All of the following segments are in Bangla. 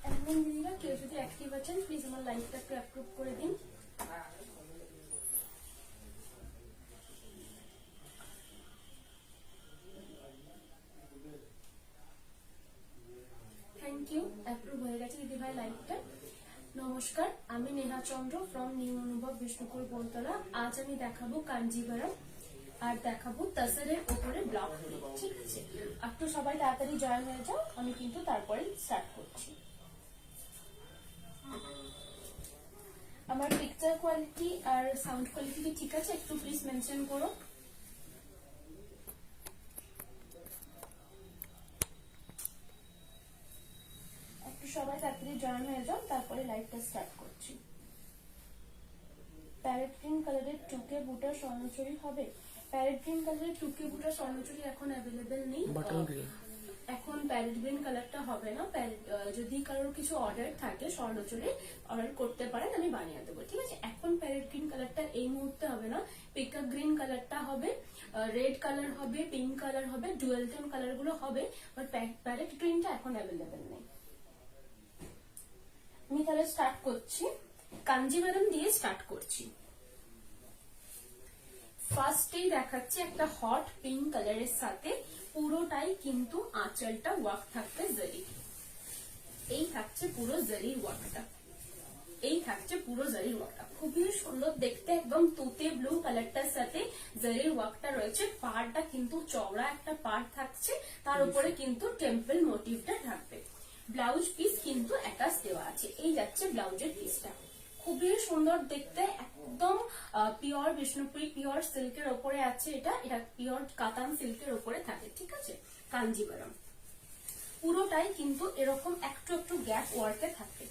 অ্যাডমিন দিদিরা কেউ যদি অ্যাক্টিভ আছেন প্লিজ আমার লাইভটা একটু অ্যাপ্রুভ করে দিন। থ্যাংক ইউ, অ্যাপ্রুভ হয়ে গেছে দিদি ভাই লাইভটা। নমস্কার, আমি নেহা চন্দ্র ফ্রম নিউ অনুভব বিষ্ণুপুর বলতলা। আজ আমি দেখাবো কাঞ্জিভারাম আর দেখাবো তাসারের উপরে ব্লক। ঠিক আছে, একটু সবাই তাড়াতাড়ি জয়েন হয়ে যাও, আমি কিন্তু তারপরে স্টার্ট করছি। আমার পিকচার কোয়ালিটি আর সাউন্ড কোয়ালিটি কি ঠিক আছে? একটু প্লিজ মেনশন করো। একটু সবাই তাড়াতাড়ি জয়েন হয়ে যাও, তারপরে লাইভটা স্টার্ট করছি। প্যারেট গ্রিন কালারের টুকে বুটা স্বর্ণচুরি হবে? প্যারেট গ্রিন কালারের টুকে বুটা স্বর্ণচুরি এখন অ্যাভেলেবেল নেই। এখন প্যারেট গ্রিন কালারটা হবে না। যদি কারোর কিছু অর্ডার থাকে স্বর্ণচুরি, অর্ডার করতে পারেন, আমি বানিয়ে দেবো। ঠিক আছে, এখন প্যারেট গ্রিন কালারটা এই মুহূর্তে হবে না। পিকক গ্রিন কালারটা হবে, রেড কালার হবে, পিঙ্ক কালার হবে, ডুয়েল টোন কালার গুলো হবে, বাট প্যারেট গ্রিনটা এখন অ্যাভেলেবেল নেই। আমি তাহলে স্টার্ট করছি, কাঞ্জিভারাম দিয়ে স্টার্ট করছি। ফার্স্টেই দেখাচ্ছি একটা হট পিঙ্ক কালারের সাথে, পুরোটাই কিন্তু আঁচলটা ওয়ার্ক থাকবে জরি। এই থাকছে পুরো জরির ওয়ার্কটা, এই থাকছে পুরো জরির ওয়ার্কটা, খুবই সুন্দর দেখতে, একদম তুতে ব্লু কালারটার সাথে জরির ওয়ার্কটা রয়েছে। পাড়টা কিন্তু চওড়া একটা পাড় থাকছে, তার উপরে কিন্তু টেম্পল মোটিভটা থাকবে। ব্লাউজ পিস কিন্তু অ্যাটাচ দেওয়া আছে। এই যাচ্ছে ব্লাউজের পিসটা, খুবই সুন্দর দেখতে, একদম পিওর বিষ্ণুপুরি পিওর সিল্কের ওপরে আছে। এটা পিওর কাতান সিল্কের ওপরে থাকে। ঠিক আছে, কাঞ্জিভারাম পুরোটাই কিন্তু এরকম একটু একটু গ্যাপ ওয়ার্কে থাকে।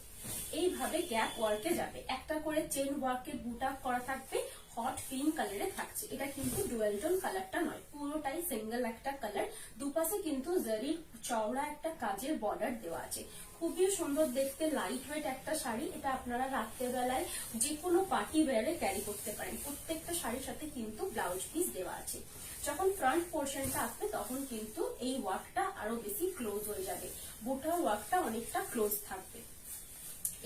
এইভাবে গ্যাপ ওয়ার্কে যাবে, একটা করে চেন ওয়ার্কে বুটা করা থাকবে, হট পিঙ্ক কালারে থাকছে। এটা কিন্তু ডুয়েল টোন কালারটা নয়, পুরোটাই সিঙ্গেল একটা কালার। দুপাশে কিন্তু জরির চওড়া একটা কাজের বর্ডার দেওয়া আছে। খুবই সুন্দর দেখতে, লাইট ওয়েট একটা শাড়ি। এটা আপনারা রাত্রেবেলায় যে কোনো পার্টি ওয়্যারে ক্যারি করতে পারেন। প্রত্যেকটা শাড়ির সাথে কিন্তু ব্লাউজ পিস দেওয়া আছে। যখন ফ্রন্ট পোর্শনটা আসবে তখন কিন্তু এই ওয়ার্কটা আরো বেশি ক্লোজ হয়ে যাবে, বুটার ওয়ার্কটা অনেকটা ক্লোজ থাকবে।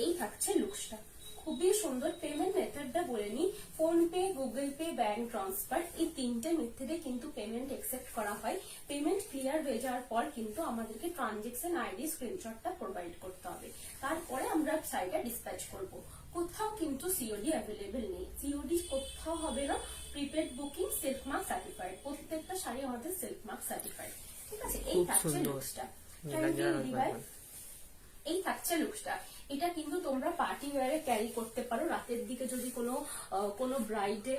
এই থাকছে লুকসটা, খুবই সুন্দর। পেমেন্ট মেথডটা বলে নি, phone pay, Google pay, bank transfer, এই তিনটে মেথডে কিন্তু পেমেন্ট একসেপ্ট করা হয়। পেমেন্ট ক্লিয়ার হয়ে যাওয়ার পর কিন্তু আমাদেরকে ট্রানজেকশন আইডি স্ক্রিনশটটা প্রোভাইড করতে হবে, তারপরে আমরা সাইটে ডিসপ্যাচ করব। কোথাও কিন্তু সিওডি অ্যাভেলেবেল নেই, সিওডি কোথাও হবে না। Prepaid booking, silk mark certified, প্রত্যেকটা শাড়ি আমাদের সিল্ক মার্ক সার্টিফাইড। ঠিক আছে, এই থাকছে লুকসটা। থ্যাংক ইউ দিদি ভাই। এই থাকছে লুকসটা। এটা কিন্তু তোমরা পার্টি ওয়্যারে ক্যারি করতে পারো। রাতের দিকে যদি কোনো ব্রাইডে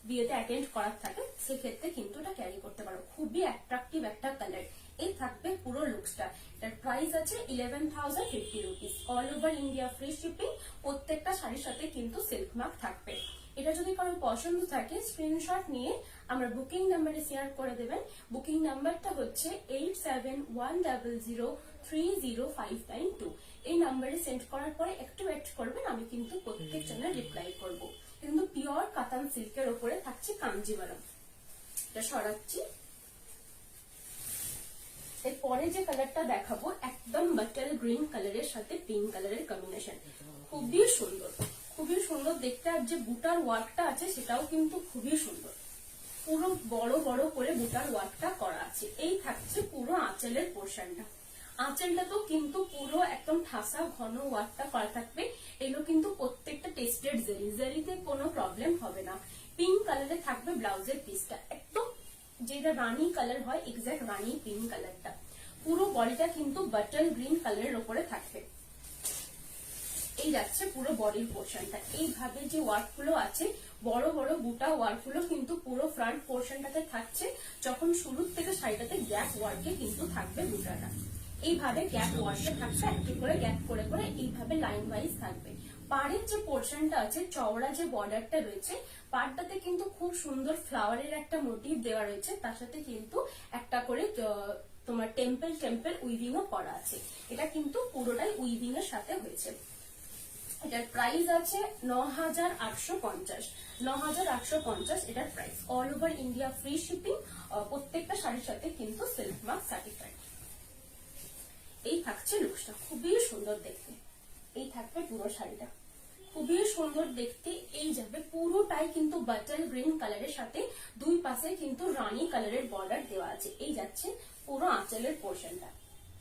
বিয়েতে অ্যাটেন্ড করার থাকে, সেক্ষেত্রে কিন্তু এটা ক্যারি করতে পারো। খুবই অ্যাট্রাকটিভ একটা কালার। এই থাকবে পুরো লুকসটা। এটার প্রাইস আছে 11,050 rupees. All over India free shipping. প্রত্যেকটা শাড়ির সাথে কিন্তু সিল্ক মার্ক থাকবে। এটা যদি কারো পছন্দ থাকে স্ক্রিনশট নিয়ে আমরা বুকিং নাম্বারে শেয়ার করে দেবেন। বুকিং নাম্বারটা হচ্ছে 8710030592। এই নাম্বারে সেন্ড করার পরে একটু ওয়েট করবেন, আমি কিন্তু প্রত্যেক জনের রিপ্লাই করব। কিন্তু পিওর কাতান সিল্কের উপরে থাকছে কাঞ্জিভারাম। এটা সরাচ্ছি। এরপরে যে কালারটা দেখাবো একদম বাটার গ্রিন কালারের সাথে পিঙ্ক কালারের কম্বিনেশন, খুবই সুন্দর, খুবই সুন্দর দেখতে। আর যে বুটার ওয়ার্কটা আছে সেটাও কিন্তু খুবই সুন্দর, পুরো বড় বড় করে বুটার ওয়ার্কটা করা আছে। এই থাকছে পুরো আঁচলের পোর্শনটা। আঁচলটা তো কিন্তু পুরো একদম ঠাসা ঘন ওয়ার্কটা করা থাকবে। এগুলো কিন্তু প্রত্যেকটা টেস্টেড জেরি, জেরিতে কোনো প্রবলেম হবে না। পিঙ্ক কালারে থাকবে ব্লাউজের পিসটা, একদম যেটা রানী কালার হয়, এক্সাক্ট রানী পিঙ্ক কালারটা। পুরো বডিটা কিন্তু বাটার গ্রিন কালারের উপরে থাকবে। এই যাচ্ছে পুরো বডির পোর্শনটা। এইভাবে যে ওয়ার্ক গুলো আছে, বড় বড় বুটা ওয়ার্ক গুলো কিন্তু পুরো ফ্রন্ট পোর্শনটাতে থাকছে। যখন শুরুর থেকে শাড়িটাতে গ্যাপ ওয়ার্কে কিন্তু থাকবে বুটাটা। এইভাবে গ্যাপ ওয়ার্কে থাকছে, একটু করে গ্যাপ করে করে এইভাবে লাইন ওয়াইজ থাকবে। পাড়ের যে পোর্শনটা আছে, চওড়া যে বর্ডারটা রয়েছে, পাড়টাতে কিন্তু খুব সুন্দর ফ্লাওয়ারের একটা মোটিভ দেওয়া রয়েছে। তার সাথে কিন্তু একটা করে তোমার টেম্পল উইভিং ও করা আছে। এটা কিন্তু পুরোটাই উইভিং এর সাথে হয়েছে। এটার প্রাইস আছে 9,850। 9,850 এটার price. All over India free shipping. প্রত্যেকটা শাড়ির সাথে কিন্তু সিল্ক মার্ক সার্টিফাইড। এই থাকছে লুকসটা, খুবই সুন্দর দেখতে। এই থাকবে পুরো শাড়িটা, খুবই সুন্দর দেখতে। এই যাবে পুরোটাই কিন্তু বাটার গ্রিন কালারের সাথে দুই পাশে কিন্তু রানী কালারের বর্ডার দেওয়া আছে। এই যাচ্ছে পুরো আঁচলের পোর্শনটা,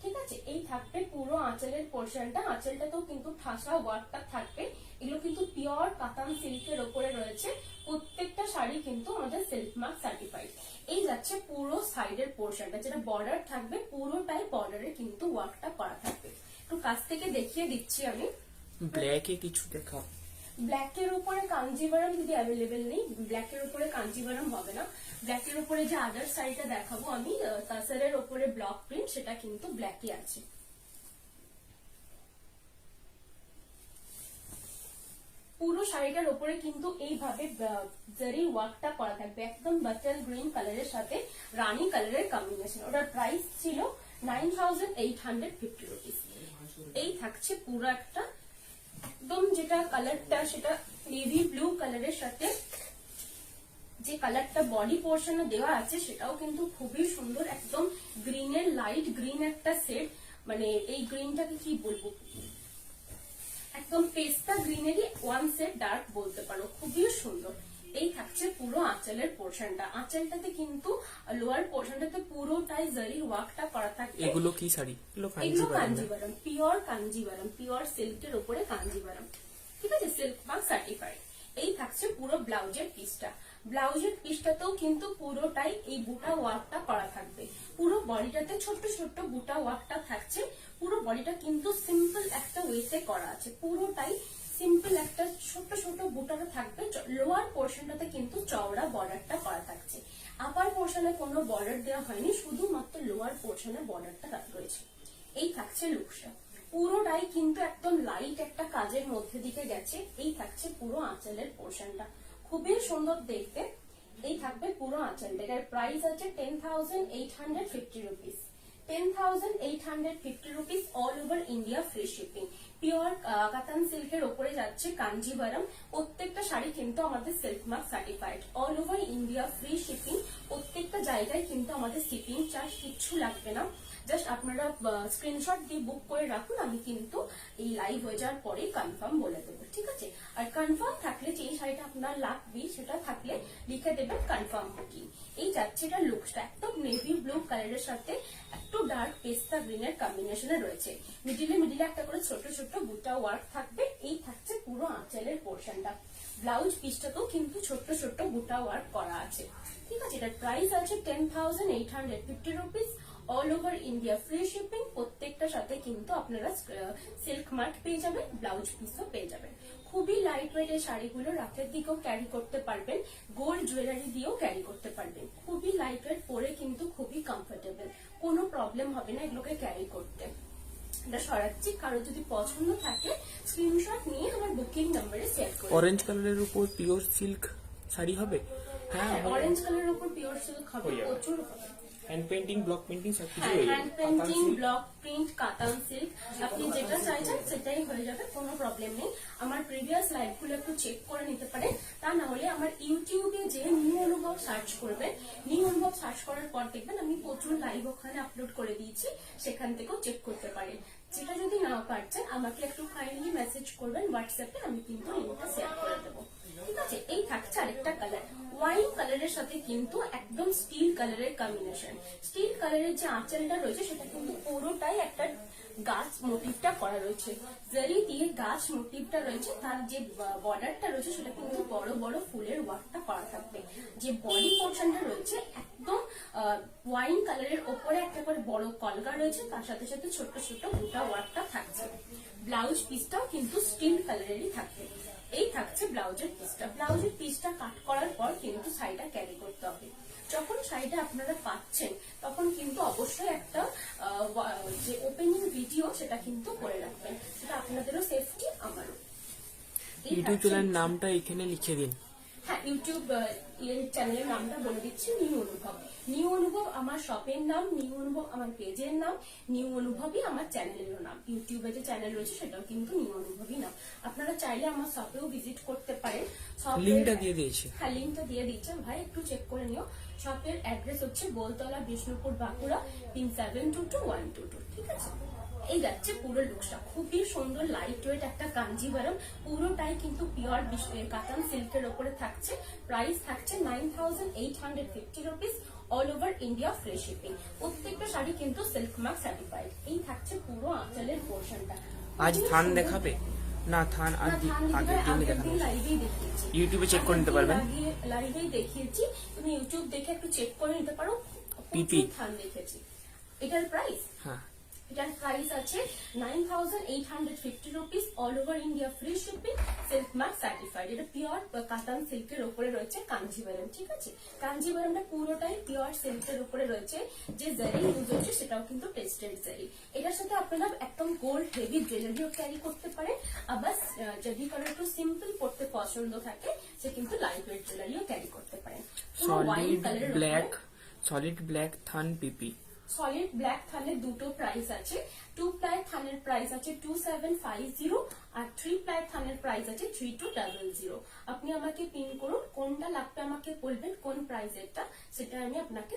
ঠিক আছে। এই থাকবে পুরো আঁচলের পোর্শনটা, আঁচলটাতেও কিন্তু ঠাসা ওয়ার্কটা থাকবে। এগুলো কিন্তু পিওর কাতান সিল্কের ওপরে রয়েছে, প্রত্যেকটা শাড়ি কিন্তু আমাদের সিল্ক মার্ক সার্টিফাইড। এই যাচ্ছে পুরো সাইডের পোর্শনটা, যেটা বর্ডার থাকবে পুরোটাই বর্ডারে কিন্তু ওয়ার্কটা করা থাকবে। একটু কাছ থেকে দেখিয়ে দিচ্ছি আমি। ব্ল্যাকে কিছু দেখা, ব্ল্যাকের উপরে কাঞ্জিভারাম যদি অ্যাভেলেবেল নেই, ব্ল্যাকের উপরে কাঞ্জিভারাম হবে না। ব্ল্যাকের উপরে যে আদার শাড়িটা দেখাবো আমি, তাসারের উপরে ব্লক প্রিন্ট, সেটা কিন্তু ব্ল্যাকই আছে। পুরো শাড়িটার উপরে কিন্তু এইভাবে জারি ওয়ার্কটা করা থাকবে, একদম বাটার গ্রিন কালারের সাথে রানী কালারের কম্বিনেশন। ওটার প্রাইস ছিল 9850 রুপিস। এই থাকছে পুরো একটা একদম যেটা কালারটা সেটা নেভি ব্লু কালারের সাথে যে কালারটা বডি পোর্শনে দেওয়া আছে সেটাও কিন্তু খুবই সুন্দর, একদম গ্রিনের লাইট গ্রিন একটা সেট। মানে এই গ্রিনটাকে কি বলবো, একদম পেস্তা গ্রিনেরই ওয়ান সেট ডার্ক বলতে পারো, খুবই সুন্দর। এই থাকছে পুরো আঁচলের পোর্শনটা, আঁচলটাতে কিন্তু লোয়ার পোর্শনটাতে পুরোটাই জারি ওয়ার্কটা করা থাকবে। এগুলো কি শাড়ি? এগুলো কাঞ্জিভারাম, পিওর কাঞ্জিভারাম, পিওর সিল্কের উপরে কাঞ্জিভারাম, ঠিক আছে, সিল্ক মার্ক সার্টিফাইড। এই থাকছে পুরো ব্লাউজের পিসটা, ব্লাউজের পিসটাতেও কিন্তু পুরোটাই এই বুটা ওয়ার্কটা করা থাকবে। পুরো বডিটাতে ছোট্ট ছোট্ট বুটা ওয়ার্কটা থাকছে। পুরো বডিটা কিন্তু সিম্পল একটা ওয়েতে করা আছে, পুরোটাই সিম্পল একটা ছোট ছোট বুটাটা থাকবে। লোয়ার পোর্শনটাতে কিন্তু চওড়া বর্ডারটা করা থাকছে। আপার পোর্শনে কোনো বর্ডার দেওয়া হয়নি, শুধুমাত্র লোয়ার পোর্শনে বর্ডারটা রয়েছে। এই থাকছে লুকসটা, পুরোটাই কিন্তু একদম লাইট একটা কাজের মধ্যে দিকে গেছে। এই থাকছে পুরো আঁচলের পোর্শনটা, খুবই সুন্দর দেখতে। এই থাকবে পুরো আঁচলটা, এটার প্রাইস আছে 10,850 rupees. 10,850 rupees, all over India free shipping. Pure কাতান সিল্কের ওপরে যাচ্ছে কাঞ্জিভারাম, প্রত্যেকটা শাড়ি কিন্তু আমাদের silk mark certified, all over India free shipping. প্রত্যেকটা জায়গায় কিন্তু আমাদের শিপিং চার্জ কিচ্ছু লাগবে না। জাস্ট আপনারা স্ক্রিনশট দিয়ে বুক করে রাখুন, আমি কিন্তু এই লাইভ হয়ে যাওয়ার পরে কনফার্ম বলে দেবো, ঠিক আছে। আর কনফার্ম থাকলে যে শাড়িটা আপনার লাগবে সেটা থাকলে লিখে দেবেন কনফার্ম বুকিং। এই যাচ্ছে এটা লুকসটা, একদম নেভি ব্লু কালারের সাথে একটু ডার্ক পেস্তা গ্রিনের কম্বিনেশনে রয়েছে। মিডিলে একটা করে ছোট ছোট বুটা ওয়ার্ক থাকবে। এই থাকছে পুরো আঁচলের পোর্শনটা, ব্লাউজ পিসটাতেও কিন্তু ছোট্ট ছোট্ট বুটা ওয়ার্ক করা আছে, ঠিক আছে। এটার প্রাইস আছে 10,850 rupees, all over India free shipping. প্রত্যেকটা সাথে কিন্তু আপনারা সিল্ক মার্ক পেয়ে যাবেন, ব্লাউজ পিসও পেয়ে যাবেন। খুবই লাইট ওয়েট এই শাড়িগুলো রাতের দিকেও ক্যারি করতে পারবেন, গোল্ড জুয়েলারি দিয়েও ক্যারি করতে পারবেন। খুবই লাইট ওয়েট, পরে কিন্তু খুবই কমফোর্টেবল, কোনো প্রবলেম হবে না এগুলোকে ক্যারি করতে। এটা সরাচ্ছি, কারো যদি পছন্দ থাকে স্ক্রিনশট নিয়ে আমার বুকিং নাম্বারে শেয়ার করুন। অরেঞ্জ কালারের উপর পিওর সিল্ক শাড়ি হবে? হ্যাঁ, অরেঞ্জ কালারের উপর পিওর সিল্ক হবে, প্রচুর হবে। হ্যান্ড পেইন্টিং, ব্লক পেইন্টিং সবকিছু হ্যাঁ, হয়ে হ্যান্ড যাবে। পেইন্টিং, ব্লক প্রিন্ট, কাতান সিল্ক, আপনি যেটা চাইছেন সেটাই হয়ে যাবে, কোনো প্রবলেম নেই। আমার প্রিভিয়াস লাইভ গুলো একটু চেক করে নিতে পারেন, তা না হলে আমার ইউটিউবে যে নিউ অনুভব সার্চ করবেন, নিউ অনুভব সার্চ করার পর দেখবেন আমি প্রচুর লাইভ ওখানে আপলোড করে দিয়েছি, সেখান থেকেও চেক করতে পারেন। যেটা যদি না পারছেন আমাকে একটু কাইন্ডলি মেসেজ করবেন হোয়াটসঅ্যাপে, আমি কিন্তু লিঙ্কটা শেয়ার করে দেবো, ঠিক আছে। এই থাকছে আরেকটা কালার, ওয়াইন কালারের সাথে কিন্তু একদম স্টিল কালারের কম্বিনেশন। স্টিল কালারের যে আঁচলটা রয়েছে সেটা কিন্তু পুরোটাই একটা গাছ মোটিভটা করা রয়েছে, জারি দিয়ে গাছ মোটিভটা রয়েছে। তার যে বর্ডারটা রয়েছে সেটা কিন্তু বড় বড় ফুলের ওয়ার্কটা করা থাকবে। যে বডি পোর্শনটা রয়েছে একদম ওয়াইন কালারের ওপরে একটা করে বড় কলগা রয়েছে, তার সাথে সাথে ছোট্ট ছোট্ট বুটা ওয়ার্কটা থাকছে। ব্লাউজ পিসটাও কিন্তু স্টিল কালারেরই থাকবে। এই থাকছে ব্লাউজের পিসটা, ব্লাউজের পিসটা কাট করার পর কিন্তু শাড়িটা ক্যারি করতে হবে। যখন শাড়িটা আপনারা পাচ্ছেন তখন কিন্তু অবশ্যই একটা যে ওপেনিং ভিডিও সেটা কিন্তু করে রাখবেন, সেটা আপনাদেরও সেফটি, আমারও। ইউটিউব চ্যানেলের নামটা এখানে লিখে দিন। হ্যাঁ, ইউটিউব চ্যানেলের নামটা বলে দিচ্ছি, নিউ অনুভব। নিউ অনুভব আমার শপের নাম, নিউ অনুভব আমার পেজের নাম, নিউ অনুভবই আমার চ্যানেলেরও নাম। ইউটিউবে যে চ্যানেল রয়েছে সেটাও কিন্তু নিউ অনুভবই নাম। আপনারা চাইলে আমার শপেও ভিজিট করতে পারেন। লিংকটা দিয়ে দিয়েছি। হ্যাঁ, লিংকটা দিয়ে দিচ্ছে, ভাই একটু চেক করে নিও। শপের অ্যাড্রেস হচ্ছে বোলতলা, বিষ্ণুপুর, বাঁকুড়া, পিন 722122। ঠিক আছে, এই যাচ্ছে পুরো লুকসটা। খুবই সুন্দর লাইট ওয়েট একটা কাঞ্জিভারম, পুরোটাই কিন্তু পিওর কাতান সিল্কের ওপরে থাকছে। প্রাইস থাকছে 9850 rupees, all over India free shipping. প্রত্যেকটা শাড়ি কিন্তু সিল্ক মার্ক সার্টিফাইড। এই থাকছে পুরো আঁচলের পোর্শনটা। আজ থান দেখাবে না? থান আজ আগের দিন দেখানো, লাইভেই দেখিয়েছি, ইউটিউবে চেক করে নিতে পারবেন। লাইভেই দেখিয়েছি, তুমি ইউটিউব দেখে একটু চেক করে নিতে পারো। পিপি থান দেখেছি। এটার প্রাইস, হ্যাঁ, এটার প্রাইস আছে 9850 rupees, all over India free shipping, silk mark certified. এটা পিওর কাতান সিল্কের উপরে রয়েছে কাঞ্জিভারম। ঠিক আছে, কাঞ্জিভারমটা পুরোটাই পিওর সিল্কের উপরে রয়েছে। যে জারি ইউজ হচ্ছে সেটাও কিন্তু টেস্টেড জারি। এটার সাথে আপনারা একদম গোল্ড হেভি জুয়েলারিও ক্যারি করতে পারেন। আবার যদি কারো একটু সিম্পল পড়তে পছন্দ থাকে সে কিন্তু লাইট ওয়েট জুয়েলারিও ক্যারি করতে পারেন। সলিড ব্ল্যাক থান পিপি। সলিড ব্ল্যাক থানের দুটো প্রাইস আছে। 2 প্লাই থানের প্রাইস আছে 2750, আর 3 প্লাই থানের প্রাইস আছে 3200। আপনি আমাকে পিন করুন, কোনটা লাগবে আমাকে বলবেন, কোন প্রাইসেরটা, সেটা আমি আপনাকে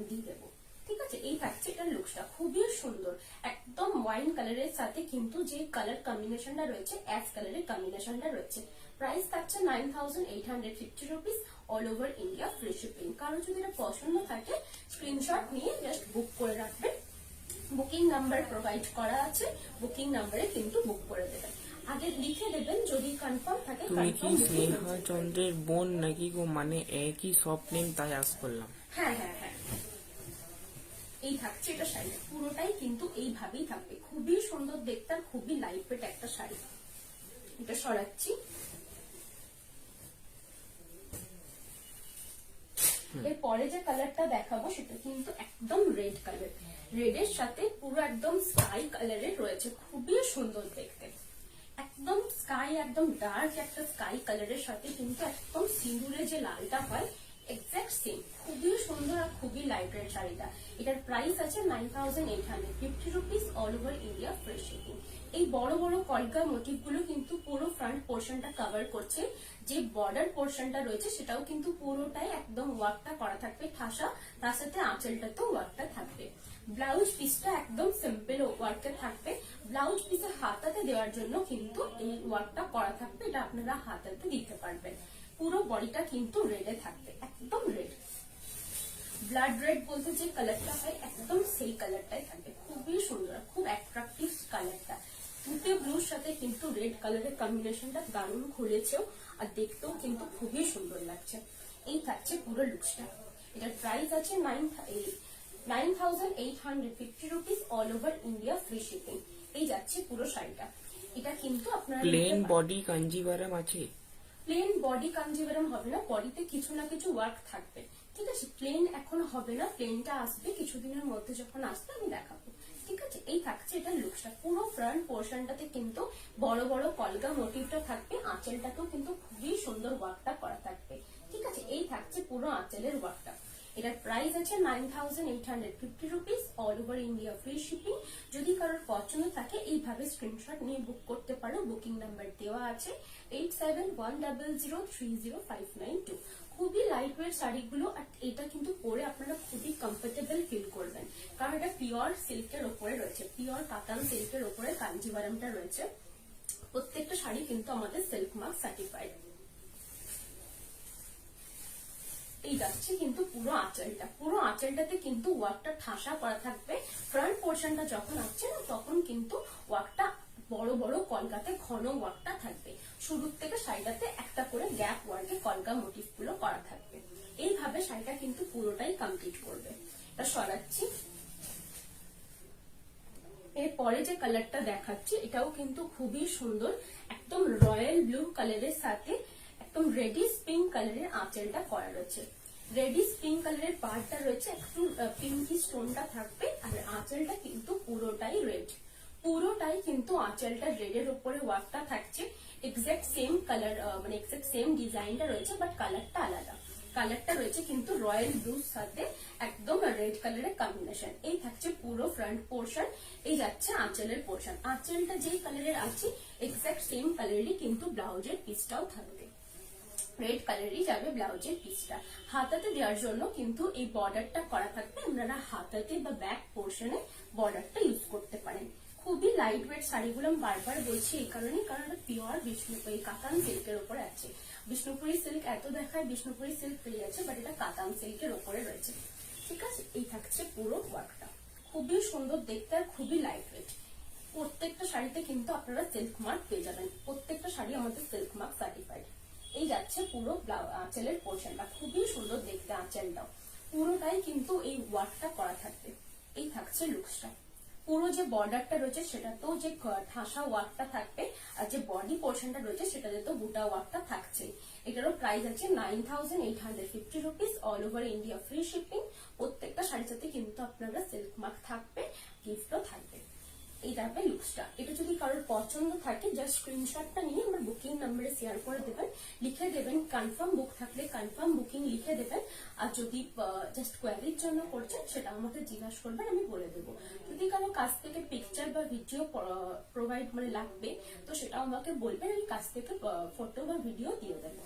দিয়ে দেবো। ঠিক আছে, এই থাকছে এটার লুকসটা, খুবই সুন্দর। একদম ওয়াইন কালারের সাথে কিন্তু যে কালার কম্বিনেশনটা রয়েছে, অ্যাশ কালারের কম্বিনেশনটা রয়েছে। প্রাইস থাকছে 9850 rupees, all over India free shipping. কারো যদি এটা পছন্দ থাকে স্ক্রিনশট নিয়ে জাস্ট বুক করে রাখবেন। বুকিং নাম্বার প্রোভাইড করা আছে, বুকিং নাম্বারে কিন্তু বুক করে দেবেন। আগে লিখে দেবেন, যদি কনফার্ম থাকে। তুমি কি স্নেহা চন্দ্রের বোন নাকি গো? মানে একই সব নেম, তাই আস করলাম। হ্যাঁ হ্যাঁ হ্যাঁ, এই থাকছে এটা শাড়ি, পুরোটাই কিন্তু এইভাবেই থাকবে। খুবই সুন্দর দেখতে, আর খুবই লাইট ওয়েট একটা শাড়ি। এটা সরাচ্ছি। এরপরে যে কালারটা দেখাবো সেটা কিন্তু একদম রেড কালার, রেডের সাথে পুরো একদম স্কাই কালারের রয়েছে। খুবই সুন্দর দেখতে, একদম স্কাই, একদম ডার্ক একটা স্কাই কালারের সাথে কিন্তু একদম সিঁদুরে যে লালটা হয় এক্সাক্ট সেম। খুবই সুন্দর আর খুবই লাইট রেড শাড়িটা। এটার প্রাইস আছে 9850 rupees, all over India free shipping. এই বড় বড় কলকা মোটিভ গুলো কিন্তু পুরো ফ্রন্ট পোর্শনটা কভার করছে। যে বর্ডার পোর্শনটা রয়েছে সেটাও কিন্তু পুরোটাই একদম ওয়ার্কটা করা থাকবে ঠাসা, তার সাথে আঁচলটাতেও ওয়ার্কটা থাকবে। ব্লাউজ পিসটা একদম সিম্পল ওয়ার্কে থাকবে। ব্লাউজ পিসে হাতাতে দেওয়ার জন্য কিন্তু এই ওয়ার্কটা করা থাকবে, এটা আপনারা হাতাতে দিতে পারবেন। পুরো বডিটা কিন্তু রেডে থাকবে, একদম রেড, ব্লাড রেড বলতে যে কালারটা হয় একদম সেই কালারটাই থাকবে। খুবই সুন্দর, খুব অ্যাট্রাকটিভ কালারটা। দুটো ব্লুর সাথে কিন্তু রেড কালারের কম্বিনেশনটা দারুণ খুলেছেও, আর দেখতেও কিন্তু খুবই সুন্দর লাগছে। এই থাকছে পুরো লুকসটা। এটার প্রাইস আছে 9850 rupees, all over India free shipping. এই যাচ্ছে পুরো শাড়িটা। এটা কিন্তু আপনারা প্লেন বডি কাঞ্জিভারম আছে? প্লেন বডি কাঞ্জিভারম হবে না, বডিতে কিছু না কিছু ওয়ার্ক থাকবে। ঠিক আছে, প্লেন এখন হবে না, প্লেনটা আসবে কিছুদিনের মধ্যে, যখন আসবে আমি দেখাবো। ঠিক আছে, এই থাকছে এটা লুকসটা। পুরো ফ্রন্ট পোর্শনটাতে কিন্তু বড় বড় কলকা মোটিভটা থাকবে, আঁচলটাতেও কিন্তু খুবই সুন্দর ওয়ার্কটা করা থাকবে। ঠিক আছে, এই থাকছে পুরো আঁচলের ওয়ার্কটা। এটার প্রাইস আছে 9850 rupees, all over India free shipping. যদি কারোর পছন্দ থাকে এইভাবে স্ক্রিনশট নিয়ে বুক করতে পারো। বুকিং নাম্বার দেওয়া আছে 8710030592। খুবই লাইট ওয়েট শাড়িগুলো, আর এটা কিন্তু পরে আপনারা খুবই কমফোর্টেবল ফিল করবেন, কারণ এটা পিওর সিল্কের ওপরে রয়েছে, পিওর কাতান সিল্কের ওপরে কাঞ্জিভারমটা রয়েছে। প্রত্যেকটা শাড়ি কিন্তু আমাদের সিল্ক মার্ক সার্টিফাইড। এই যাচ্ছে কিন্তু পুরো আঁচলটা, পুরো আঁচলটাতে কিন্তু ওয়ার্কটা ঠাসা করা থাকবে। ফ্রন্ট পোর্শনটা যখন আসছে না তখন কিন্তু ওয়ার্কটা বড় বড় কলকাতে ঘন ওয়ার্কটা থাকবে। শুরুর থেকে শাড়িটাতে একটা করে গ্যাপ ওয়ার্কে কলকা মোটিভ গুলো করা থাকবে। এইভাবে শাড়িটা কিন্তু পুরোটাই কমপ্লিট করবে। এটা সরাচ্ছি। এরপরে যে কালারটা দেখাচ্ছি এটাও কিন্তু খুবই সুন্দর, একদম রয়্যাল ব্লু কালারের সাথে একদম রেডিশ পিঙ্ক কালারের আঁচলটা করা রয়েছে। রেডিশ পিঙ্ক কালারের পার্টটা রয়েছে, একটু পিঙ্কি স্টোনটা থাকবে, আর আঁচলটা কিন্তু পুরোটাই রেড। পুরোটাই কিন্তু আঁচলটা রেডের উপরে ওয়ার্কটা থাকছে। এক্সাক্ট সেম কালার, মানে এক্সাক্ট সেম ডিজাইনটা রয়েছে, বাট কালারটা আলাদা। কালারটা রয়েছে কিন্তু রয়্যাল ব্লুর সাথে একদম রেড কালারের কম্বিনেশন। এই থাকছে পুরো ফ্রন্ট পোর্শন। এই যাচ্ছে আঁচলের পোর্শন। আঁচলটা যেই কালারের আছে এক্সাক্ট সেম কালারেরই কিন্তু ব্লাউজের পিসটাও থাকবে। রেড কালারই যাবে ব্লাউজের পিসটা। হাতাতে দেওয়ার জন্য কিন্তু এই বর্ডারটা করা থাকবে, আপনারা হাতাতে বা ব্যাক পোর্শনে বর্ডারটা ইউজ করতে পারেন। খুবই লাইট ওয়েট শাড়িগুলো আমি বারবার বলছি এই কারণে, কারণ এটা পিওর বিষ্ণুপুরি কাতান সিল্কের উপরে আছে। বিষ্ণুপুরি সিল্ক এত দেখায় বিষ্ণুপুরি সিল্ক ফ্রি আছে, বাট এটা কাতান সিল্কের উপরে রয়েছে। ঠিক আছে, এই থাকছে পুরো ওয়ার্কটা, খুবই সুন্দর দেখতে আর খুবই লাইট ওয়েট। প্রত্যেকটা শাড়িতে কিন্তু আপনারা সিল্ক মার্ক পেয়ে যাবেন, প্রত্যেকটা শাড়ি আমাদের সিল্ক মার্ক সার্টিফাইড। এই যাচ্ছে পুরো আঁচলের পোর্শনটা, খুবই সুন্দর দেখতে আঁচলটাও, পুরোটাই কিন্তু এই ওয়ার্কটা করা থাকবে। এই থাকছে লুকসটা, পুরো যে বর্ডারটা রয়েছে সেটাতেও যে ঠাসা ওয়ার্কটা থাকবে, আর যে বডি পোর্শনটা রয়েছে সেটাতে তো বুটা ওয়ার্কটা থাকছে। এটারও প্রাইস আছে 9850 rupees, all over India free shipping. প্রত্যেকটা শাড়ির সাথে কিন্তু আপনারা সিল্ক মার্ক থাকবে, গিফটও থাকবে। এই টাইপের লুকসটা, এটা যদি কারোর পছন্দ থাকে জাস্ট স্ক্রিনশটটা নিয়ে আমার বুকিং নাম্বারে শেয়ার করে দেবেন, লিখে দেবেন কনফার্ম বুক থাকলে কনফার্ম বুকিং লিখে দেবেন। আর যদি জাস্ট কোয়ারির জন্য করছেন সেটা আমাকে জিজ্ঞাসা করবেন, আমি বলে দেবো। যদি কারো কাছ থেকে পিকচার বা ভিডিও প্রোভাইড মানে লাগবে তো সেটা আমাকে বলবেন, আমি কাছ থেকে ফটো বা ভিডিও দিয়ে দেবো।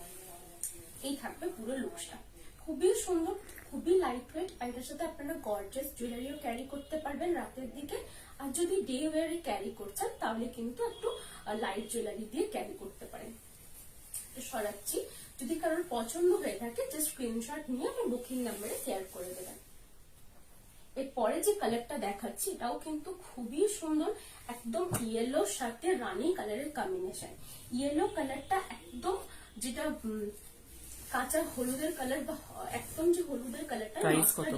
এই থাকবে পুরো লুকসটা, খুবই সুন্দর, খুবই লাইট ওয়েট। আর এটার সাথে আপনারা গর্জিয়াস জুয়েলারিও ক্যারি করতে পারবেন রাতের দিকে। আর যদি ডে ওয়ারে ক্যারি করছেন তাহলে কিন্তু একটু লাইট জুয়েলারি দিয়ে ক্যারি করতে পারেন। সরাচ্ছি, যদি কারোর পছন্দ হয়ে থাকে জাস্ট স্ক্রিনশট নিয়ে আমি বুকিং নাম্বারে শেয়ার করে দেবেন। এরপরে যে কালারটা দেখাচ্ছি এটাও কিন্তু খুবই সুন্দর, একদম ইয়েলোর সাথে রানী কালারের কম্বিনেশন। ইয়েলো কালারটা একদম যেটা কাঁচা হলুদের কালার বা একদম যে হলুদের কালারটা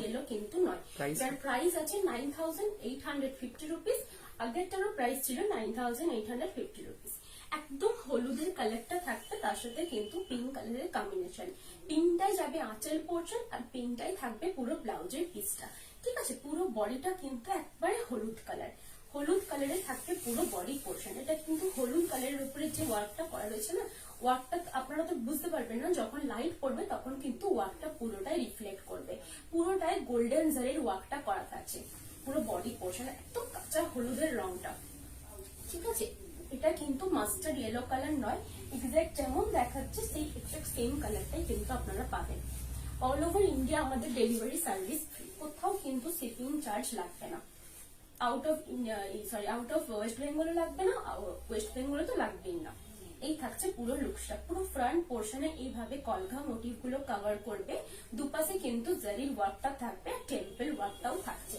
ইয়েলো কিন্তু নয়। যার প্রাইস আছে 9850 রুপিস, আগেরটারও প্রাইস ছিল 9850 রুপিস। একদম হলুদের কালারটা থাকবে, তার সাথে কিন্তু পিঙ্ক কালারের কম্বিনেশন। পিঙ্কটাই যাবে আঁচল পোর্শন আর পিঙ্কটাই থাকবে পুরো ব্লাউজের পিসটা। ঠিক আছে, পুরো বডিটা কিন্তু একবারে হলুদ কালার, হলুদ কালারে থাকবে পুরো বডি পোর্শন। এটা কিন্তু হলুদ কালারের উপরে যে ওয়ার্কটা করা রয়েছে না, ওয়ার্কটা আপনারা তো বুঝতে পারবেন না, যখন লাইট পড়বে তখন কিন্তু ওয়ার্কটা পুরোটাই রিফ্লেক্ট করবে। পুরোটাই গোল্ডেন জারির ওয়ার্কটা করা থাকছে পুরো বডি পোর্শন, একদম কাঁচা হলুদের রংটা। ঠিক আছে, এটা কিন্তু মাস্টার্ড ইয়েলো কালার নয়, এক্সাক্ট যেমন দেখাচ্ছে সেই এক্সাক্ট সেম কালারটাই কিন্তু আপনারা পাবেন। অল ওভার ইন্ডিয়া আমাদের ডেলিভারি সার্ভিস ফ্রি, কোথাও কিন্তু শিপিং চার্জ লাগবে না। আউট অফ ওয়েস্ট বেঙ্গলে লাগবে না, ওয়েস্ট বেঙ্গলে তো লাগবেই না। এই থাকছে পুরো লুকসটা, পুরো ফ্রন্ট পোর্শনে এইভাবে কলঘা মোটিভ গুলো কভার করবে, দুপাশে কিন্তু জারির ওয়ার্কটা থাকবে, টেম্পল ওয়ার্কটাও থাকছে।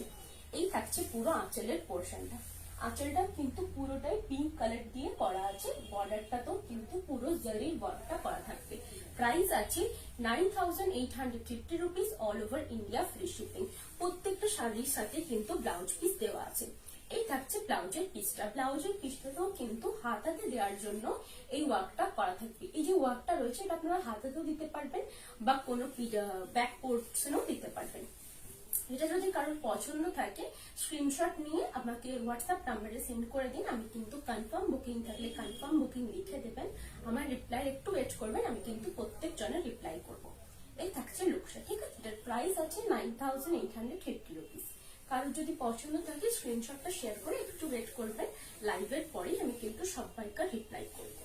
এই থাকছে পুরো আঁচলের পোর্শনটা, আঁচলটা কিন্তু পুরোটাই পিঙ্ক কালার দিয়ে করা আছে, বর্ডারটাতেও কিন্তু পুরো জারির ওয়ার্কটা করা থাকবে। প্রাইস আছে 9850 rupees, all over India free shipping. প্রত্যেকটা শাড়ির সাথে কিন্তু ব্লাউজ পিস দেওয়া আছে। এই থাকছে ব্লাউজের পিসটা, ব্লাউজের পিসটাতেও কিন্তু হাতাতে দেওয়ার জন্য এই ওয়ার্কটা করা থাকবে। এই যে ওয়ার্কটা রয়েছে এটা আপনারা হাতাতেও দিতে পারবেন বা কোনো ব্যাক পোর্শনেও দিতে পারবেন। এটা যদি কারোর পছন্দ থাকে স্ক্রিনশট নিয়ে আমাকে হোয়াটসঅ্যাপ নাম্বারে সেন্ড করে দিন, আমি কিন্তু কনফার্ম বুকিং থাকলে কনফার্ম বুকিং লিখে দেবেন, আমার রিপ্লাই একটু ওয়েট করবেন, আমি কিন্তু প্রত্যেক জনের রিপ্লাই করব। এই থাকছে লুকসটা। ঠিক আছে, এটার প্রাইস আছে 9850 রুপিস। কারোর যদি পছন্দ থাকে স্ক্রিনশটটা শেয়ার করে একটু ওয়েট করবেন, লাইভের পরেই আমি কিন্তু সবাইকার রিপ্লাই করব।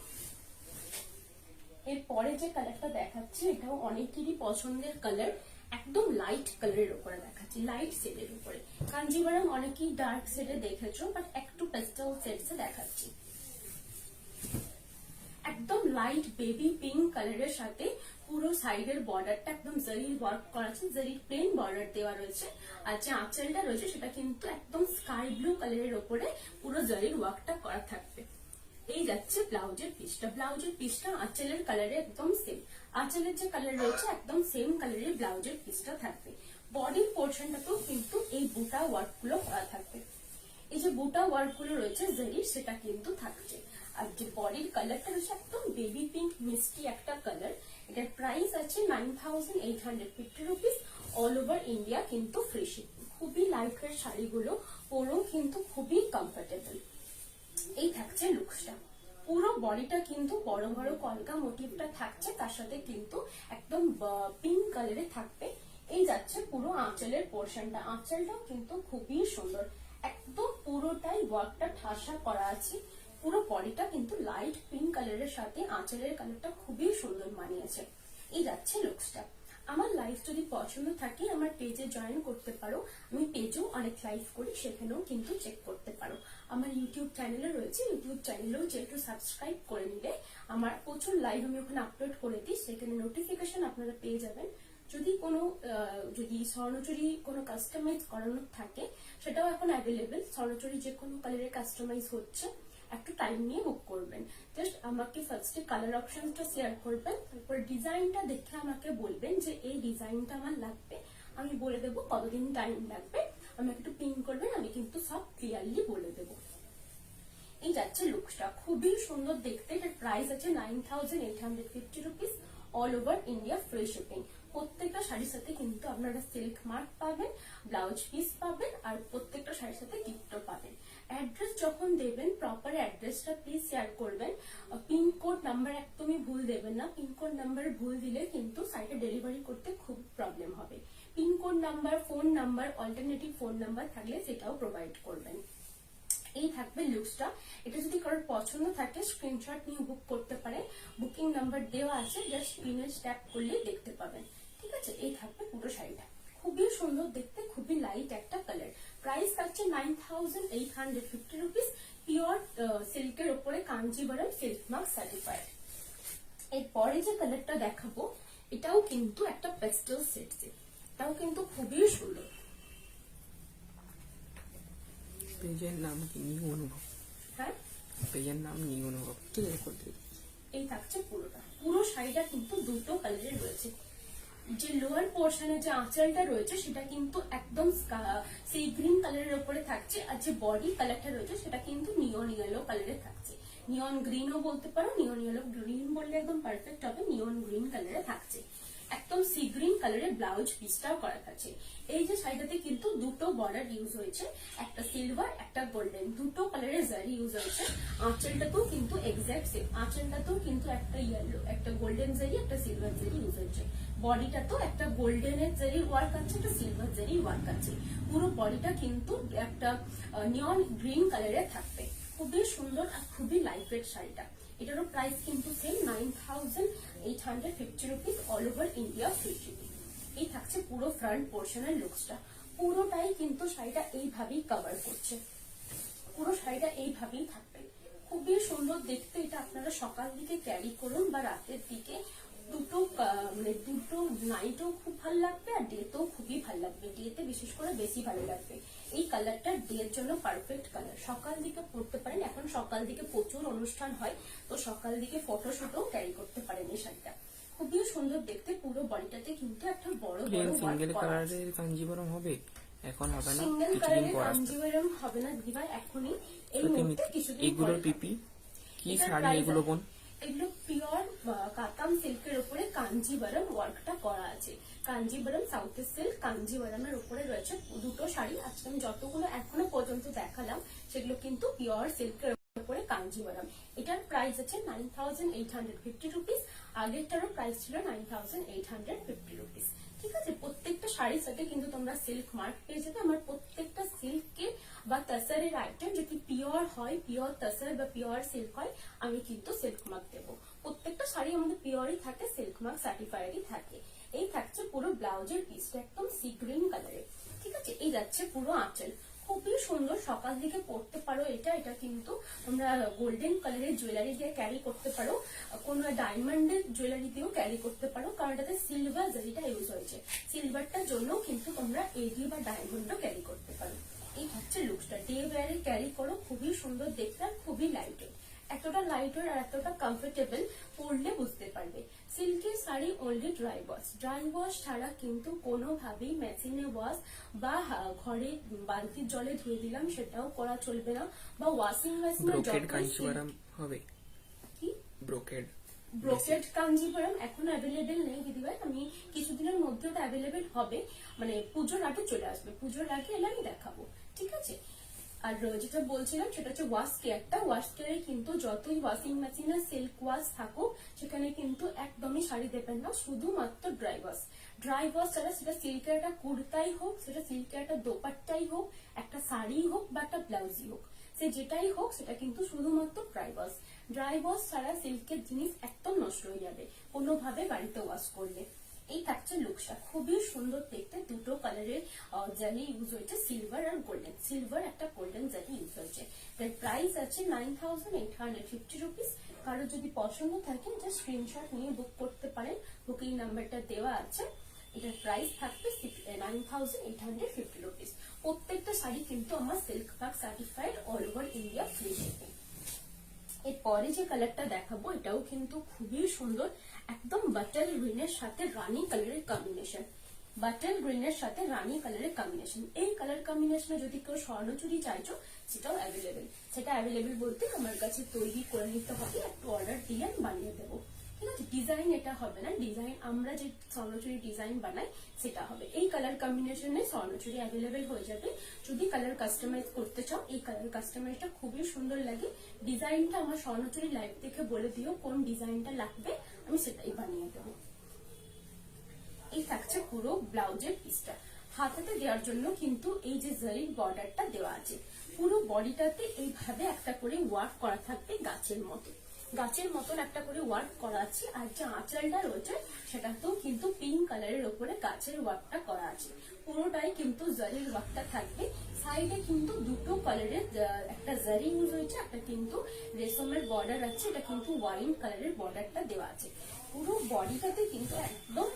এরপরে যে কালারটা দেখাচ্ছি এটাও অনেকেরই পছন্দের কালার, একদম লাইট কালারের উপরে দেখাচ্ছি, লাইট শেডের উপরে। কাঞ্জিভারাম অনেকেই ডার্ক শেডে দেখেছো, বাট একটু পেস্টেল শেডসে দেখাচ্ছি। একদম লাইট বেবি পিঙ্ক কালারের সাথে পুরো সাইডের বর্ডারটা একদম জারির ওয়ার্ক করা আছে, জারির প্লেন বর্ডার দেওয়া রয়েছে। আর যে আঁচলটা রয়েছে সেটা কিন্তু একদম স্কাই ব্লু কালারের উপরে পুরো জারির ওয়ার্কটা করা থাকবে। এই যাচ্ছে ব্লাউজের পিসটা, ব্লাউজের পিসটা আঁচলের কালারে একদম সেম, আঁচলের যে কালার রয়েছে একদম সেম কালারের ব্লাউজের পিসটা থাকবে। বডির পোর্শনটাতেও কিন্তু এই বুটা ওয়ার্ক গুলো করা থাকবে, এই যে বুটা ওয়ার্ক গুলো রয়েছে জারির সেটা কিন্তু থাকছে। আর যে বডির কালারটা রয়েছে একদম বেবি পিঙ্ক মিষ্টি একটা কালার। এটার প্রাইস আছে 9850 রুপিস, অল ওভার ইন্ডিয়া কিন্তু ফ্রি শিপিং। খুবই লাইট ওয়েট শাড়িগুলো, পরেও কিন্তু খুবই কমফোর্টেবল। এই থাকছে লুকসটা, পুরো বডিটা কিন্তু বড় বড় কলকা মোটিভটা থাকছে, তার সাথে কিন্তু একদম পিঙ্ক কালারে থাকবে। এই যাচ্ছে পুরো আঁচলের পোর্শনটা, আঁচলটাও কিন্তু খুবই সুন্দর, একদম পুরোটাই ওয়ার্কটা ঠাসা করা আছে। পুরো বডিটা কিন্তু লাইট পিঙ্ক কালারের সাথে আঁচলের কালারটা খুবই সুন্দর মানিয়েছে। এই যাচ্ছে লুকসটা। আমার লাইফ যদি পছন্দ থাকে আমার পেজে জয়েন করতে পারো, আমি পেজেও অনেক লাইভ করি, সেখানেও কিন্তু চেক করতে পারো। আমার ইউটিউব চ্যানেলে রয়েছে, ইউটিউব চ্যানেলেও যেহেতু সাবস্ক্রাইব করে নিলে আমার প্রচুর লাইভ আমি ওখানে আপলোড করে দিই, সেখানে নোটিফিকেশন আপনারা পেয়ে যাবেন। যদি কোনো যদি স্বর্ণচুরি কোনো কাস্টমাইজ করানোর থাকে সেটাও এখন অ্যাভেলেবেল। স্বর্ণচুরি যে কোনো কালারের কাস্টমাইজ হচ্ছে, একটু টাইম নিয়ে বুক করবেন। জাস্ট আমাকে ফার্স্টে কালার অপশনটা শেয়ার করবেন, তারপর ডিজাইনটা দেখে আমাকে বলবেন যে এই ডিজাইনটা আমার লাগবে, আমি বলে দেবো কতদিন টাইম লাগবে, আমাকে একটু পিন করবেন, আমি কিন্তু সব ক্লিয়ারলি বলে দেবো। এই যাচ্ছে লুকসটা, খুবই সুন্দর দেখতে। এটার প্রাইস আছে 9850 rupees, all over India free shipping. প্রত্যেকটা শাড়ির সাথে কিন্তু আপনারা সিল্ক মার্ক পাবেন, ব্লাউজ পিস পাবেন, আর প্রত্যেকটা শাড়ির সাথে গিফটও পাবেন। অ্যাড্রেস যখন দেবেন প্রপার অ্যাড্রেসটা প্লিজ শেয়ার করবেন। পিনকোড নাম্বার একদমই ভুল দেবেন না, পিনকোড নাম্বার ভুল দিলে কিন্তু সাইটে ডেলিভারি করতে খুব প্রবলেম হবে। Pin code number, phone number, alternative phone number থাকলে সেটাও প্রোভাইড করবেন। এই থাকবে লুকসটা। এটা যদি কারোর পছন্দ থাকে স্ক্রিনশট নিয়ে বুক করতে পারে, বুকিং নাম্বার দেওয়া আছে, জাস্ট স্ক্রিনে ট্যাপ করলে দেখতে পাবেন। ঠিক আছে, এই থাকবে পুরো শাড়িটা, খুবই সুন্দর দেখতে, খুবই লাইট একটা কালার। প্রাইস থাকছে 9850 রুপিস, পিওর সিল্কের উপরে কাঞ্জিভারম সিল্ক মার্ক সার্টিফাইড। এরপরে যে কালারটা দেখাবো এটাও কিন্তু একটা পেস্টেল সেট, এটাও কিন্তু খুবই সুন্দর। পেজের নাম কি? নিউ অনুভব। হ্যাঁ, পেজের নাম নিউ অনুভব। ঠিক আছে, করতে এই থাকছে পুরোটা। পুরো শাড়িটা কিন্তু দুটো কালারের রয়েছে। যে লোয়ার পোর্শনে যে আঁচলটা রয়েছে সেটা কিন্তু একদম সেই গ্রিন কালারের উপরে থাকছে, আর যে বডি কালারটা রয়েছে সেটা কিন্তু নিয়ন ইয়েলো কালারে থাকছে। নিয়ন গ্রিনও বলতে পারো, নিয়ন ইয়েলো, গ্রিন বললে একদম পারফেক্ট হবে, নিয়ন গ্রিন কালারে থাকছে। একদম সি গ্রিন কালারের ব্লাউজ পিসটাও করা থাকছে। এই যে শাড়িটাতে কিন্তু দুটো বর্ডার ইউজ হয়েছে, একটা সিলভার একটা গোল্ডেন, দুটো কালারের জারি ইউজ হয়েছে। আঁচলটাতেও কিন্তু এক্সাক্ট সেম, আঁচলটাতেও কিন্তু একটা ইয়েলো, একটা গোল্ডেন জারি, একটা সিলভার জারি ইউজ হয়েছে। বডিটাতেও একটা গোল্ডেনের জারি ওয়ার্ক আছে, একটা সিলভার জারি ওয়ার্ক আছে। পুরো বডিটা কিন্তু একটা নিয়ন গ্রিন কালারের থাকবে। খুবই সুন্দর আর খুবই লাইট ওয়েট শাড়িটা। এটারও প্রাইস কিন্তু same 9850 rupees, all over India free shipping. এই থাকছে পুরো ফ্রন্ট পোর্শনের লুকসটা। পুরোটাই কিন্তু শাড়িটা এইভাবেই কভার করছে, পুরো শাড়িটা এইভাবেই থাকবে, খুবই সুন্দর দেখতে। এটা আপনারা সকাল দিকে ক্যারি করুন বা রাতের দিকে, দুটো মানে দুটো নাইটও খুব ভালো লাগবে আর ডেতেও খুবই ভালো লাগবে। ডেতে বিশেষ করে বেশি ভালো লাগবে। এই কালারটা ডের জন্য পারফেক্ট কালার, সকাল দিকে পরতে পারেন। এখন সকাল দিকে প্রচুর অনুষ্ঠান হয়, তো সকাল দিকে ফটোশুটও ক্যারি করতে পারেন এই শাড়িটা। খুবই সুন্দর দেখতে, পুরো বডিটাতে কিন্তু একটা বড় বড় সিঙ্গেল কালারের কাঞ্জিভরম হবে, এখন হবে না, সিঙ্গেল কিছুদিন কালারের পর আসবে। কাঞ্জিভারম হবে না দিদিভাই, এখনই এই সত্যি মুহূর্তে কিছুদিন এগুলোর পরে পিপি কি এটার শাড়ি price এগুলো বোন? এগুলো পিওর কাতাম সিল্কের উপরে কাঞ্জিভারম ওয়ার্কটা করা আছে। কাঞ্জিভারম সাউথের সিল্ক কাঞ্জিভারমের উপরে রয়েছে দুটো শাড়ি। আজকে আমি যতগুলো এখনো পর্যন্ত দেখালাম সেগুলো কিন্তু পিওর সিল্কের উপরে কাঞ্জিভারম। এটার প্রাইস আছে 9850 রুপিস, আগেরটারও প্রাইস ছিল 9850 রুপিস। ঠিক আছে, প্রত্যেকটা শাড়ির সাথে কিন্তু তোমরা সিল্ক মার্ক পেয়ে যাবে। আমার প্রত্যেকটা সিল্কে বা তাসারের আইটেম যদি পিওর হয়, পিওর তাসার বা পিওর সিল্ক হয়, আমি কিন্তু সিল্ক মার্ক দেবো। প্রত্যেকটা শাড়ি আমাদের পিওরই থাকে, সিল্ক মার্ক সার্টিফাইডই থাকে। এই থাকছে পুরো ব্লাউজের পিসটা একদম সি গ্রিন কালারে। ঠিক আছে, এই যাচ্ছে পুরো আঁচল, খুবই সুন্দর, সকাল দিকে পরতে পারো। এটা কিন্তু তোমরা গোল্ডেন কালারের জুয়েলারি দিয়ে ক্যারি করতে পারো, কোনো ডায়মন্ডের জুয়েলারি দিয়েও ক্যারি করতে পারো, কারণ এটাতে সিলভার জারিটা ইউজ হয়েছে। সিলভারটার জন্য কিন্তু তোমরা এডি বা ডায়মন্ডও ক্যারি করতে পারো। এই হচ্ছে লুকসটা, ডে ওয়ারে ক্যারি করো, খুবই সুন্দর দেখতে আর খুবই লাইট ওয়েট। এতটা লাইট ওয়েট আর এতটা কমফোর্টেবল, পরলে বুঝতে পারবে। সিল্কের sari only dry wash, dry wash ছাড়া কিন্তু কোনোভাবেই মেশিনে ওয়াশ বা ঘরে বালতির জলে ধুয়ে দিলাম সেটাও করা চলবে না, বা ওয়াশিং মেশিনে ব্রোকেড কাঞ্জিভরম হবে। কি ব্রোকেড ব্রোকেড কাঞ্জিভরম এখন অ্যাভেলেবেল নেই দিদিভাই, আমি কিছুদিনের মধ্যে ওটা অ্যাভেলেবেল হবে, মানে পুজোর আগে চলে আসবে, পুজোর আগে এলে আমি দেখাবো। ঠিক আছে, আর যেটা বলছিলাম সেটা হচ্ছে ওয়াশ কেয়ারটা। ওয়াশ কেয়ারে কিন্তু যতই ওয়াশিং মেশিনে সিল্ক ওয়াশ থাকুক সেখানে কিন্তু একদমই শাড়ি দেবেন না, শুধুমাত্র ড্রাই ওয়াশ। ড্রাই ওয়াশ ছাড়া সেটা সিল্কের একটা কুর্তাই হোক, সেটা সিল্কের একটা দোপাট্টাই হোক, একটা শাড়ি হোক বা একটা ব্লাউজই হোক, সে যেটাই হোক সেটা কিন্তু শুধুমাত্র ড্রাই ওয়াশ ছাড়া সিল্কের জিনিস একদম নষ্ট হয়ে যাবে কোনোভাবে বাড়িতে ওয়াশ করলে। এই থাকছে লুকসটা, খুবই সুন্দর দেখতে। দুটো কালারের জারি ইউজ হয়েছে, সিলভার আর গোল্ডেন। সিলভার একটা গোল্ডেন জারি ইউজ হয়েছে। তার প্রাইস আছে 9850 রুপিস। কারো যদি পছন্দ থাকে জাস্ট স্ক্রিনশট নিয়ে বুক করতে পারেন, বুকিং নাম্বারটা দেওয়া আছে। এটার প্রাইস থাকবে 9850 রুপিস। প্রত্যেকটা শাড়ি কিন্তু আমার silk mark certified, all over India free shipping. এরপরে যে কালারটা দেখাবো এটাও কিন্তু খুবই সুন্দর, একদম বাটার গ্রিনের সাথে রানী কালারের কম্বিনেশন। বাটার গ্রিনের সাথে রানী কালারের কম্বিনেশন। এই কালার কম্বিনেশনে যদি কেউ স্বর্ণচুরি চাইছো সেটাও অ্যাভেলেবেল। সেটা অ্যাভেলেবেল বলতে আমার কাছে তৈরি করে নিতে হবে, একটু অর্ডার দিয়ে আমি বানিয়ে দেবো। ঠিক আছে, ডিজাইন এটা হবে না, ডিজাইন আমরা যে স্বর্ণচুরি ডিজাইন বানাই সেটা হবে। এই কালার কম্বিনেশনে স্বর্ণচুরি অ্যাভেলেবেল হয়ে যাবে। যদি কালার কাস্টমাইজ করতে চাও, এই কালার কাস্টমাইজটা খুবই সুন্দর লাগে। ডিজাইনটা আমার স্বর্ণচুরি লাইভ দেখে বলে দিও কোন ডিজাইনটা লাগবে, আমি সেটাই বানিয়ে দেবো। এই থাকছে পুরো ব্লাউজের পিসটা। হাতাতে দেওয়ার জন্য কিন্তু এই যে জারির বর্ডারটা দেওয়া আছে, পুরো বডিটাতে এইভাবে একটা করে ওয়ার্ক করা থাকবে গাছের মতন একটা করে ওয়ার্ক করা আছে। আর যে আঁচলটা রয়েছে সেটাতেও কিন্তু পিঙ্ক কালারের উপরে গাছের ওয়ার্কটা করা আছে। পুরোটাই কিন্তু জারির ওয়ার্কটা থাকবে। সাইডে কিন্তু দুটো কালারের একটা জারি ইউজ হয়েছে, একটা কিন্তু রেশমের বর্ডার আছে, এটা কিন্তু ওয়াইন কালারের বর্ডারটা দেওয়া আছে। পুরো বডিটাতে কিন্তু একদম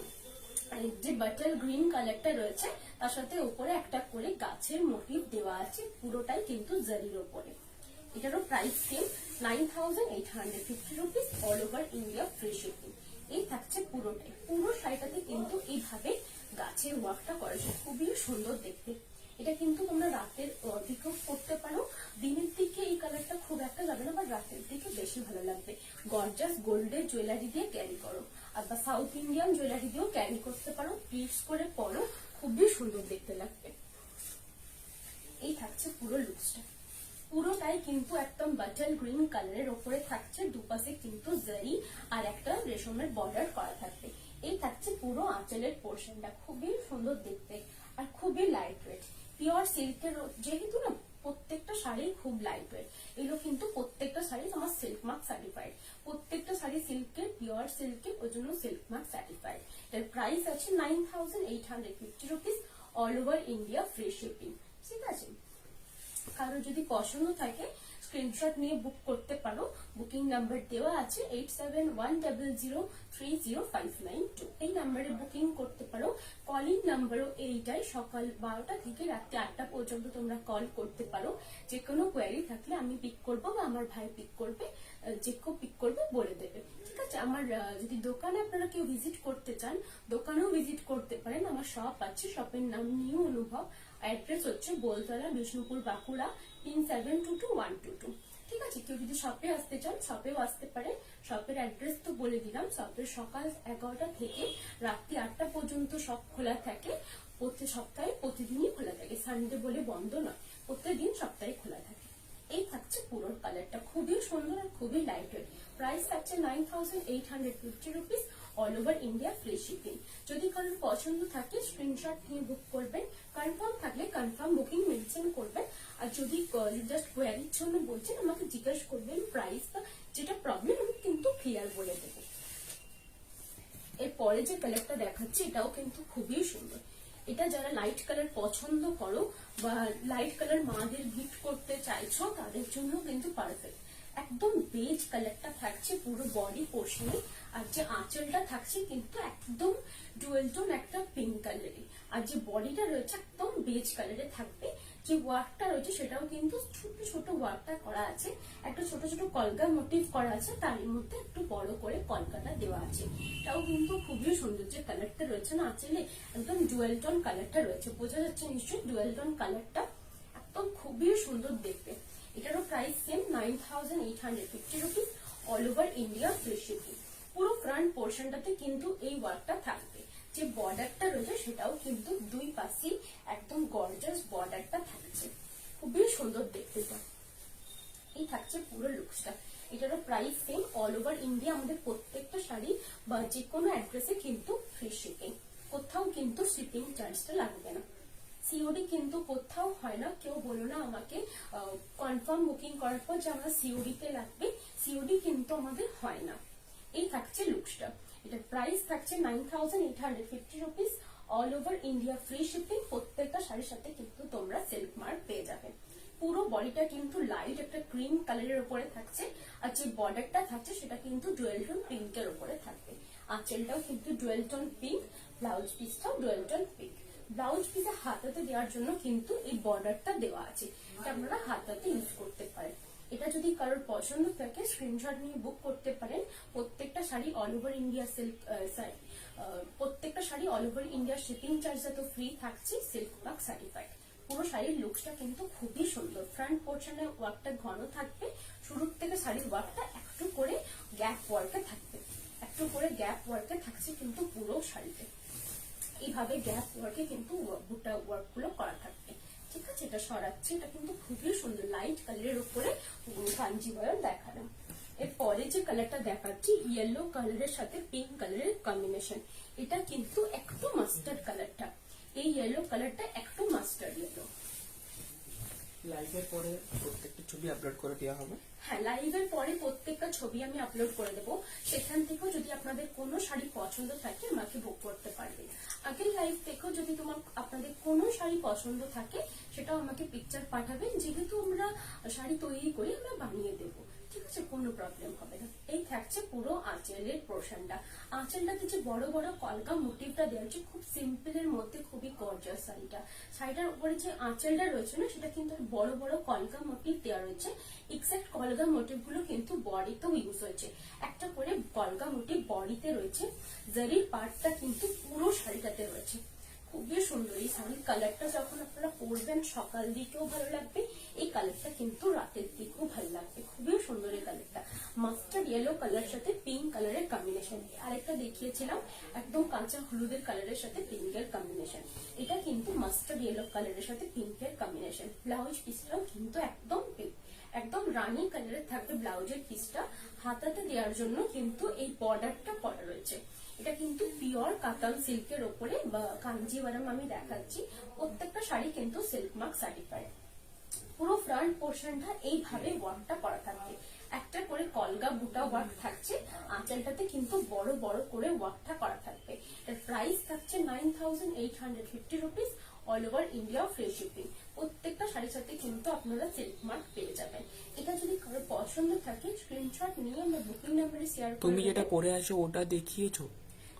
যে বাটার গ্রিন কালারটা রয়েছে তার সাথে উপরে একটা করে গাছের মোটিভ দেওয়া আছে, পুরোটাই কিন্তু জারির উপরে। এটারও price same 9850 rupees, all over India free shipping. এই থাকছে পুরোটাই, পুরো শাড়িটাতে কিন্তু এইভাবে গাছের ওয়ার্কটা করেছে, খুবই সুন্দর দেখতে। এটা কিন্তু তোমরা রাতের দিকেও করতে পারো, দিনের দিকে এই কালারটা খুব একটা যাবে না, বা রাতের দিকে বেশি ভালো লাগবে। গর্জাস গোল্ডের জুয়েলারি দিয়ে ক্যারি করো, আর বা সাউথ ইন্ডিয়ান জুয়েলারি দিয়েও ক্যারি করতে পারো, পিস করে পরো, খুবই সুন্দর দেখতে লাগবে। এই থাকছে পুরো লুকসটা, পুরোটাই কিন্তু একদম বাটার গ্রিন কালারের ওপরে থাকছে, দুপাশে কিন্তু জারি আর একটা রেশমের বর্ডার করা থাকবে। এই থাকছে পুরো আঁচলের পোর্শনটা, খুবই সুন্দর দেখতে আর খুবই লাইট ওয়েট। পিওর সিল্কের, যেহেতু না প্রত্যেকটা শাড়ি খুব লাইট ওয়েট, এগুলো কিন্তু প্রত্যেকটা শাড়ি আমার সিল্ক মার্ক সার্টিফাইড। প্রত্যেকটা শাড়ি সিল্কের, পিওর সিল্কের, ওই জন্য সিল্ক মার্ক সার্টিফাইড। এর প্রাইস আছে 9850 rupees, all over India free shipping. ঠিক আছে, কারো যদি পছন্দ থাকে স্ক্রিনশট নিয়ে বুক করতে পারো, বুকিং নাম্বার দেওয়া আছে 8710030592। এই নাম্বারে বুকিং করতে পারো। কলিং নাম্বারও এইটাই, সকাল 12টা থেকে রাত্রি 8টা পর্যন্ত তোমরা কল করতে পারো। যে কোনো কোয়ারি থাকলে আমি পিক করবো বা আমার ভাই পিক করবে, যে কেউ পিক করবে বলে দেবে। ঠিক আছে, আমার যদি দোকানে আপনারা কেউ ভিজিট করতে চান দোকানেও ভিজিট করতে পারেন। আমার শপ আছে, শপের নাম নিউ অনুভব, অ্যাড্রেস হচ্ছে বোলতলা, বিষ্ণুপুর, বাঁকুড়া, পিন 722122। ঠিক আছে, কেউ যদি শপে আসতে চান শপেও আসতে পারে। শপের অ্যাড্রেস তো বলে দিলাম। শপের সকাল 11টা থেকে রাত্রি 8টা পর্যন্ত সব খোলা থাকে। প্রতি সপ্তাহে প্রতিদিনই খোলা থাকে, সানডে বলে বন্ধ নয়, প্রত্যেকদিন সপ্তাহে খোলা থাকে। এই থাকছে পুরো কালারটা, খুবই সুন্দর আর খুবই লাইট ওয়েট। প্রাইস থাকছে 9850 rupees, all over India free shipping. যদি কারোর পছন্দ থাকে স্ক্রিনশট নিয়ে বুক করবেন, কনফার্ম থাকলে কনফার্ম বুকিং মেনশন করবেন। আর যদি জাস্ট কোয়ারির জন্য বলছেন আমাকে জিজ্ঞেস করবেন প্রাইস বা যেটা প্রবলেম আমি কিন্তু ক্লিয়ার বলে দেবো। এরপরে যে কালারটা দেখাচ্ছি এটাও কিন্তু খুবই সুন্দর। এটা যারা লাইট কালার পছন্দ করো বা লাইট কালার মাদের গিফট করতে চাইছো তাদের জন্য কিন্তু পারফেক্ট। একদম বেজ কালারটা থাকছে পুরো বডি পোর্শনে, আর যে আঁচলটা থাকছে কিন্তু একদম ডুয়েল টোন একটা পিঙ্ক কালারে, আর যে বডিটা রয়েছে একদম বেজ কালারে থাকবে। যে ওয়ার্কটা রয়েছে সেটাও কিন্তু ছোট ছোট ওয়ার্কটা করা আছে, একটা ছোট ছোট কলকা মোটিভ করা আছে, তার মধ্যে একটু বড় করে কলকাটা দেওয়া আছে। এটাও কিন্তু খুবই সুন্দর। যে কালারটা রয়েছে না আঁচলে, একদম ডুয়েল টোন কালারটা রয়েছে, বোঝা যাচ্ছে নিশ্চয়ই ডুয়েল টোন কালারটা, একদম খুবই সুন্দর দেখতে। এটারও price same 9850 rupees, all over India free shipping. পুরো ফ্রন্ট পোর্শনটাতে কিন্তু এই ওয়ার্কটা থাকবে। যে বর্ডারটা রয়েছে সেটাও কিন্তু দুই পাশে একদম গর্জাস বর্ডারটা থাকছে, খুবই সুন্দর দেখতে। এই থাকছে পুরো লুকসটা। এটারও price same, all over India আমাদের প্রত্যেকটা শাড়ি বা যে কোনো অ্যাড্রেসে কিন্তু ফ্রি শিপিং, কোথাও কিন্তু শিপিং চার্জটা লাগবে না। সিওডি কিন্তু কোথাও হয় না, কেউ বলো না আমাকে কনফার্ম বুকিং করার পর যে আমার সিওডি তে লাগবে, সিওডি কিন্তু আমাদের হয় না। এই থাকছে লুকসটা, এটার প্রাইস থাকছে 9850 rupees, all over India free shipping. প্রত্যেকটা শাড়ির সাথে কিন্তু তোমরা সিল্ক মার্ক পেয়ে যাবে। পুরো বডিটা কিন্তু লাইট একটা ক্রিম কালারের উপরে থাকছে, আর যে বর্ডারটা থাকছে সেটা কিন্তু ডুয়েল টোন পিঙ্কের উপরে থাকবে। আঁচলটাও কিন্তু ডুয়েল টোন পিঙ্ক, ব্লাউজ পিসটাও ডুয়েল টোন পিঙ্ক। ব্লাউজ পিসে হাতাতে দেওয়ার জন্য কিন্তু এই বর্ডারটা দেওয়া আছে, এটা আপনারা হাতাতে ইউজ করতে পারেন। এটা যদি কারোর পছন্দ থাকে স্ক্রিনশট নিয়ে বুক করতে পারেন। প্রত্যেকটা sari all over India silk, প্রত্যেকটা sari all over India shipping চার্জটা তো ফ্রি থাকছে, সিল্ক মার্ক সার্টিফাইড। পুরো শাড়ির লুকসটা কিন্তু খুবই সুন্দর। ফ্রন্ট পোর্শনের ওয়ার্কটা ঘন থাকবে, শুরুর থেকে শাড়ির ওয়ার্কটা একটু করে গ্যাপ ওয়ার্কে থাকবে, একটু করে গ্যাপ ওয়ার্কে থাকছে কিন্তু পুরো শাড়িতে। এইভাবে গ্যাপ ওয়ার্কে কিন্তু বুটা ওয়ার্ক গুলো করা থাকবে, ঠিক আছে। এটা সরাচ্ছে, এটা কিন্তু খুবই সুন্দর লাইট কালারের উপরে কাঞ্জিভারম দেখালাম। এরপরে যে কালারটা দেখাচ্ছি ইয়েলো কালারের সাথে পিঙ্ক কালারের কম্বিনেশন, এটা কিন্তু একটু মাস্টার্ড কালারটা, এই ইয়েলো কালারটা একটু মাস্টার্ড ইয়েলো। লাইভের পরে প্রত্যেকটা ছবি আপলোড করে দেওয়া হবে। হ্যাঁ, লাইভের পরে প্রত্যেকটা ছবি আমি আপলোড করে দেবো, সেখান থেকেও যদি আপনাদের কোনো শাড়ি পছন্দ থাকে আমাকে বুক করতে পারবেন। আগের লাইভ থেকেও যদি আপনাদের কোনো শাড়ি পছন্দ থাকে সেটাও আমাকে পিকচার পাঠাবেন, যেহেতু আমরা শাড়ি তৈরি করে আমরা বানিয়ে দেবো, ঠিক আছে, কোনো প্রবলেম হবে না। এই থাকছে পুরো আঁচলের পোর্শনটা, আঁচলটাতে যে বড় বড় কলকা মোটিভটা দেওয়া হচ্ছে, খুব সিম্পলের মধ্যে খুবই গর্জিয়াস শাড়িটা। শাড়িটার উপরে যে আঁচলটা রয়েছে না, সেটা কিন্তু বড় বড় কলকা মোটিভ দেওয়া রয়েছে। এক্সাক্ট কলকা মোটিভ গুলো কিন্তু বডিতেও ইউজ হয়েছে, একটা করে কলকা মোটিভ বডিতে রয়েছে, জারির পার্টটা কিন্তু পুরো শাড়িটাতে রয়েছে। খুবই সুন্দর এই শাড়ির কালারটা, যখন আপনারা পরবেন সকাল দিকেও ভালো লাগবে, এই কালারটা কিন্তু রাতের দিকেও ভালো লাগবে। খুবই সুন্দর এই কালারটা, মাস্টার্ড ইয়েলো কালার সাথে পিঙ্ক কালারের কম্বিনেশন। আরেকটা দেখিয়েছিলাম একদম কাঁচা হলুদের কালারের সাথে পিঙ্কের কম্বিনেশন, এটা কিন্তু মাস্টার্ড ইয়েলো কালারের সাথে পিঙ্কের কম্বিনেশন। ব্লাউজ পিসটাও কিন্তু একদম পিঙ্ক, একদম রানী কালারের থাকবে ব্লাউজের পিসটা। হাতাতে দেওয়ার জন্য কিন্তু এই বর্ডারটা করা রয়েছে, এটা কিন্তু পিওর কাতান সিল্কের ওপরে বা কাঞ্জিভারম আমি দেখাচ্ছি। প্রত্যেকটা শাড়ি কিন্তু সিল্ক মার্ক সার্টিফাইড। পুরো ফ্রন্ট পোর্শনটা এইভাবে ওয়ার্কটা করা থাকবে, একটা করে কলগা বুটা ওয়ার্ক থাকছে, আঁচলটাতে কিন্তু বড় বড় করে ওয়ার্কটা করা থাকবে। এর প্রাইস থাকছে 9850 rupees, all over India free shipping. প্রত্যেকটা শাড়ির সাথে কিন্তু আপনারা সিল্ক মার্ক পেয়ে যাবেন। এটা যদি কারোর পছন্দ থাকে স্ক্রিনশট নিয়ে আমরা বুকিং নাম্বারে শেয়ার করব। তুমি যেটা পরে আসো ওটা দেখিয়েছো?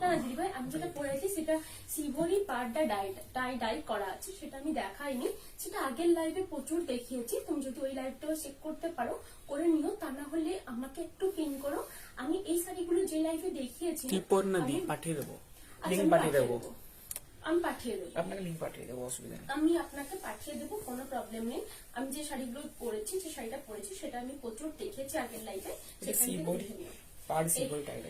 না দিদি ভাই, আমি যেটা পরেছি সেটা সিভরি পার্টটা ডাই করা আছে, সেটা আমি দেখাইনি, সেটা আগের লাইভে প্রচুর দেখিয়েছি। তুমি যদি ওই লাইভটাও চেক করতে পারো করে নিও, তা না হলে আমাকে একটু পিন করো। আমি এই শাড়িগুলো যে লাইভে দেখিয়েছি কি পর না দি পাঠিয়ে দেবো, আচ্ছা, লিংক আমি পাঠিয়ে দেবো, আমি পাঠিয়ে দেবো, আপনাকে লিংক পাঠিয়ে দেবো, অসুবিধা নেই। আমি আপনাকে পাঠিয়ে দেবো, কোনো প্রবলেম নেই। আমি যে শাড়িগুলো পরেছি, যে শাড়িটা পরেছি সেটা আমি প্রচুর দেখেছি আগের লাইভে,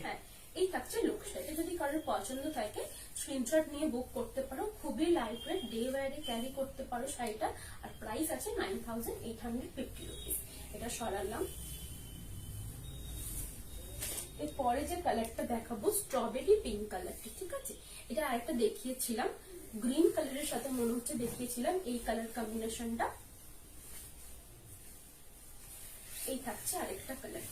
হ্যাঁ। এই থাকছে লুকসটা, এটা যদি কারোর পছন্দ থাকে স্ক্রিনশট নিয়ে বুক করতে পারো। খুবই লাইট ওয়েট, ডে ওয়ারে ক্যারি করতে পারো শাড়িটা। আর প্রাইস আছে 9850 রুপিস। এটা সরালাম। এরপরে যে কালারটা দেখাবো স্ট্রবেরি পিঙ্ক কালারটা, ঠিক আছে। এটা আরেকটা দেখিয়েছিলাম গ্রিন কালারের সাথে, মনে হচ্ছে দেখিয়েছিলাম এই কালার কম্বিনেশনটা। এই থাকছে আরেকটা কালার,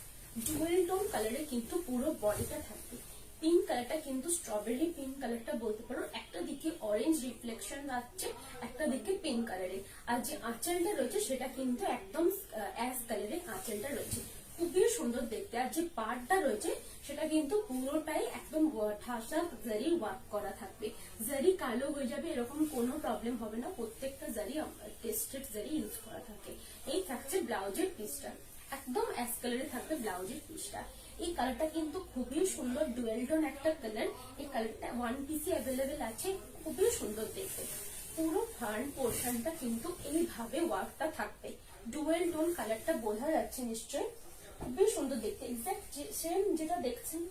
ডুয়েল টোন কালারে কিন্তু পুরো বডিটা থাকবে। পিঙ্ক কালারটা কিন্তু স্ট্রবেরি পিঙ্ক কালারটা বলতে পারো, একটা দিকে অরেঞ্জ রিফ্লেকশন আসছে, একটা দিকে পিঙ্ক কালারে। আর যে আঁচলটা রয়েছে সেটা কিন্তু একদম অ্যাশ কালারে আঁচলটা রয়েছে, খুবই সুন্দর দেখতে। আর যে পার্টটা রয়েছে সেটা কিন্তু পুরোটাই একদম ঠাসা জারি ওয়ার্ক করা থাকবে। জারি কালো হয়ে যাবে এরকম কোনো প্রবলেম হবে না, প্রত্যেকটা জারি টেস্টেড জারি ইউজ করা থাকে। এই থাকছে ব্লাউজের পিসটা, একদম অ্যাশ কালারে থাকবে ব্লাউজের পিসটা। এই কালারটা কিন্তু খুবই সুন্দর, ডুয়েল টোন একটা কালার। এই কালারটা ওয়ান পিসি অ্যাভেলেবেল আছে, খুবই সুন্দর দেখতে। পুরো ফ্রন্ট পোর্শনটা কিন্তু এইভাবে ওয়ার্কটা থাকবে। ডুয়েল টোন কালারটা বোঝা যাচ্ছে নিশ্চয়ই, খুবই সুন্দর দেখতে। এক্সাক্ট সেম যেটা দেখছেন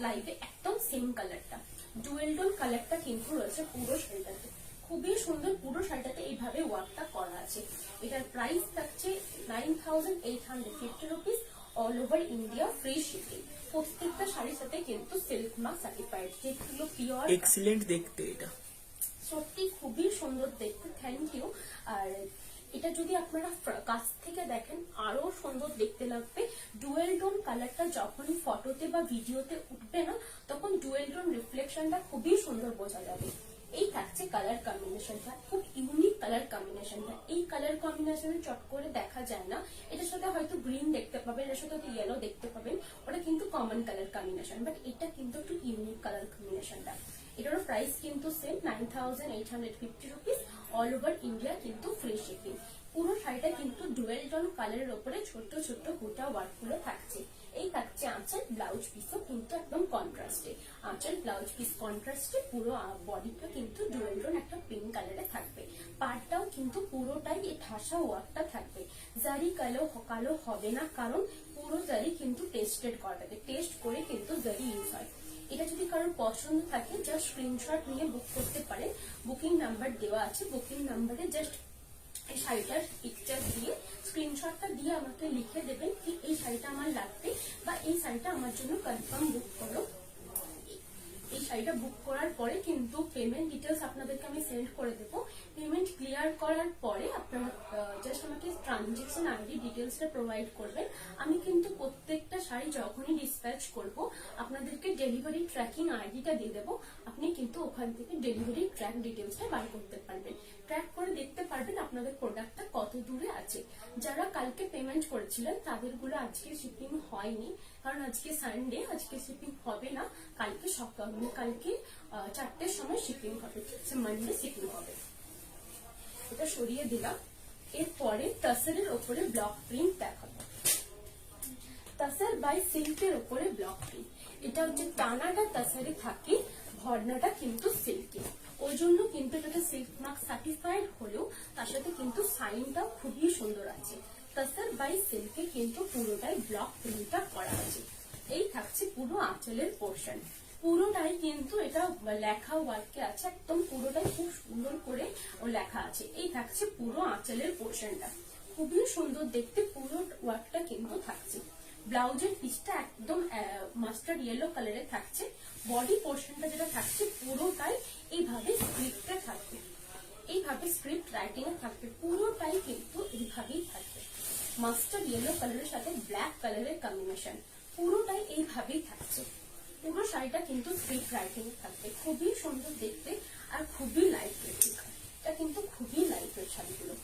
লাইভে একদম সেম কালারটা, ডুয়েল টোন কালারটা কিন্তু রয়েছে পুরো শাড়িটাতে। খুবই সুন্দর, পুরো শাড়িটাতে এইভাবে ওয়ার্কটা করা আছে। এটার প্রাইস থাকছে 9850 rupees, all over India free shipping. প্রত্যেকটা শাড়ির সাথে কিন্তু সিল্ক মার্ক সার্টিফাইড, যেগুলো পিওর এক্সিলেন্ট দেখতে। এটা সত্যি খুবই সুন্দর দেখতে, থ্যাংক ইউ। আর এটা যদি আপনারা কাছ থেকে দেখেন আরো সুন্দর দেখতে লাগবে। ডুয়েল টোন কালারটা যখনই ফটোতে বা ভিডিওতে উঠবে না, তখন ডুয়েল টোন রিফ্লেকশনটা খুবই সুন্দর বোঝা যাবে। এই থাকছে কালার কম্বিনেশনটা, খুব ইউনিক কালার কম্বিনেশনটা। এই কালার কম্বিনেশনে চট করে দেখা যায় না। এটার সাথে হয়তো গ্রিন দেখতে পাবেন, এর সাথে হয়তো ইয়েলো দেখতে পাবেন, ওটা কিন্তু কমন কালার কম্বিনেশন, বাট এটা কিন্তু একটু ইউনিক কালার কম্বিনেশনটা। এটারও প্রাইস কিন্তু same 9850 rupees, all over India কিন্তু ফ্রি শিপিং। পুরো শাড়িটা কিন্তু ডুয়েল টোন কালারের উপরে ছোট ছোট গোটা ওয়ার্ক গুলো থাকছে। এই থাকছে আঁচল, ব্লাউজ পিসও কিন্তু একদম কন্ট্রাস্টে। আঁচল ব্লাউজ পিস কন্ট্রাস্টে, পুরো বডিটা কিন্তু ডুয়েল টোন একটা পিঙ্ক কালারে থাকবে। পাড়টাও কিন্তু পুরোটাই এই ঠাসা ওয়ার্কটা থাকবে। জারি কালো কালো হবে না, কারণ পুরো জারি কিন্তু টেস্টেড করা থাকে, টেস্ট করে কিন্তু জারি ইউজ হয়। এটা যদি কারোর পছন্দ থাকে জাস্ট স্ক্রিনশট নিয়ে বুক করতে পারেন, বুকিং নাম্বার দেওয়া আছে। বুকিং নাম্বারে জাস্ট এই শাড়িটার পিকচার দিয়ে স্ক্রিনশটটা দিয়ে আমাকে লিখে দেবেন কি এই শাড়িটা আমার লাগবে বা এই শাড়িটা আমার জন্য কনফার্ম বুক করো। এই শাড়িটা বুক করার পরে কিন্তু পেমেন্ট ডিটেলস আপনাদেরকে আমি সেন্ড করে দেবো। পেমেন্ট ক্লিয়ার করার পরে আপনারা জাস্ট আমাকে ট্রানজেকশন আইডি ডিটেলসটা প্রোভাইড করবেন। আমি কিন্তু প্রত্যেকটা শাড়ি যখনই ডিসপ্যাচ করব আপনাদেরকে ডেলিভারি ট্র্যাকিং আইডিটা দিয়ে দেবো। আপনি কিন্তু ওখান থেকে ডেলিভারি ট্র্যাক ডিটেলসটা বার করতে পারবেন, ট্র্যাক করে দেখতে পারবেন আপনাদের প্রোডাক্টটা কত দূরে আছে। যারা কালকে পেমেন্ট করেছিলেন তাদেরগুলো আজকে শিপিং হয়নি, কারণ আজকে সানডে, আজকে শিপিং হবে না। কালকে সকাল কালকে 4টের সময় শিপিং হবে, মানডে শিপিং হবে। এটা সরিয়ে দিলাম। এরপরে টাসেলের ওপরে ব্লক প্রিন্ট দেখাবো। টাসেল বাই সিল্কের ওপরে ব্লক প্রিন্ট। এটা হচ্ছে টানাটা টাসেলে থাকে, ভরনাটা কিন্তু সিল্কে, ওই জন্য কিন্তু এটাতে সিল্ক মার্ক সার্টিফাইড হলেও তার সাথে কিন্তু সাইনটাও খুবই সুন্দর আছে। টাসেল বাই সিল্কে কিন্তু পুরোটাই ব্লক প্রিন্টটা করা আছে। এই থাকছে পুরো আঁচলের পোর্শন, পুরোটাই কিন্তু এটা লেখা ওয়ার্কে আছে, একদম পুরোটাই খুব সুন্দর করে লেখা আছে। এই থাকছে পুরো আঁচলের পোর্শনটা, খুবই সুন্দর দেখতে পুরো ওয়ার্কটা কিন্তু থাকছে। ব্লাউজের পিসটা একদম মাস্টার্ড ইয়েলো কালারে থাকছে। বডি পোর্শনটা যেটা থাকছে পুরোটাই এইভাবে স্ক্রিপ্টে থাকবে, এইভাবে স্ক্রিপ্ট রাইটিং এ থাকবে, পুরোটাই কিন্তু এইভাবেই থাকবে। মাস্টার্ড ইয়েলো কালারের সাথে ব্ল্যাক কালারের কম্বিনেশন, পুরোটাই এইভাবেই থাকছে। পুরো শাড়িটা কিন্তু স্ক্রিপ্ট রাইটিং এ থাকবে, খুবই সুন্দর দেখতে আর খুবই লাইট ওয়েট। এটা কিন্তু খুবই লাইট ওয়েট শাড়িগুলো।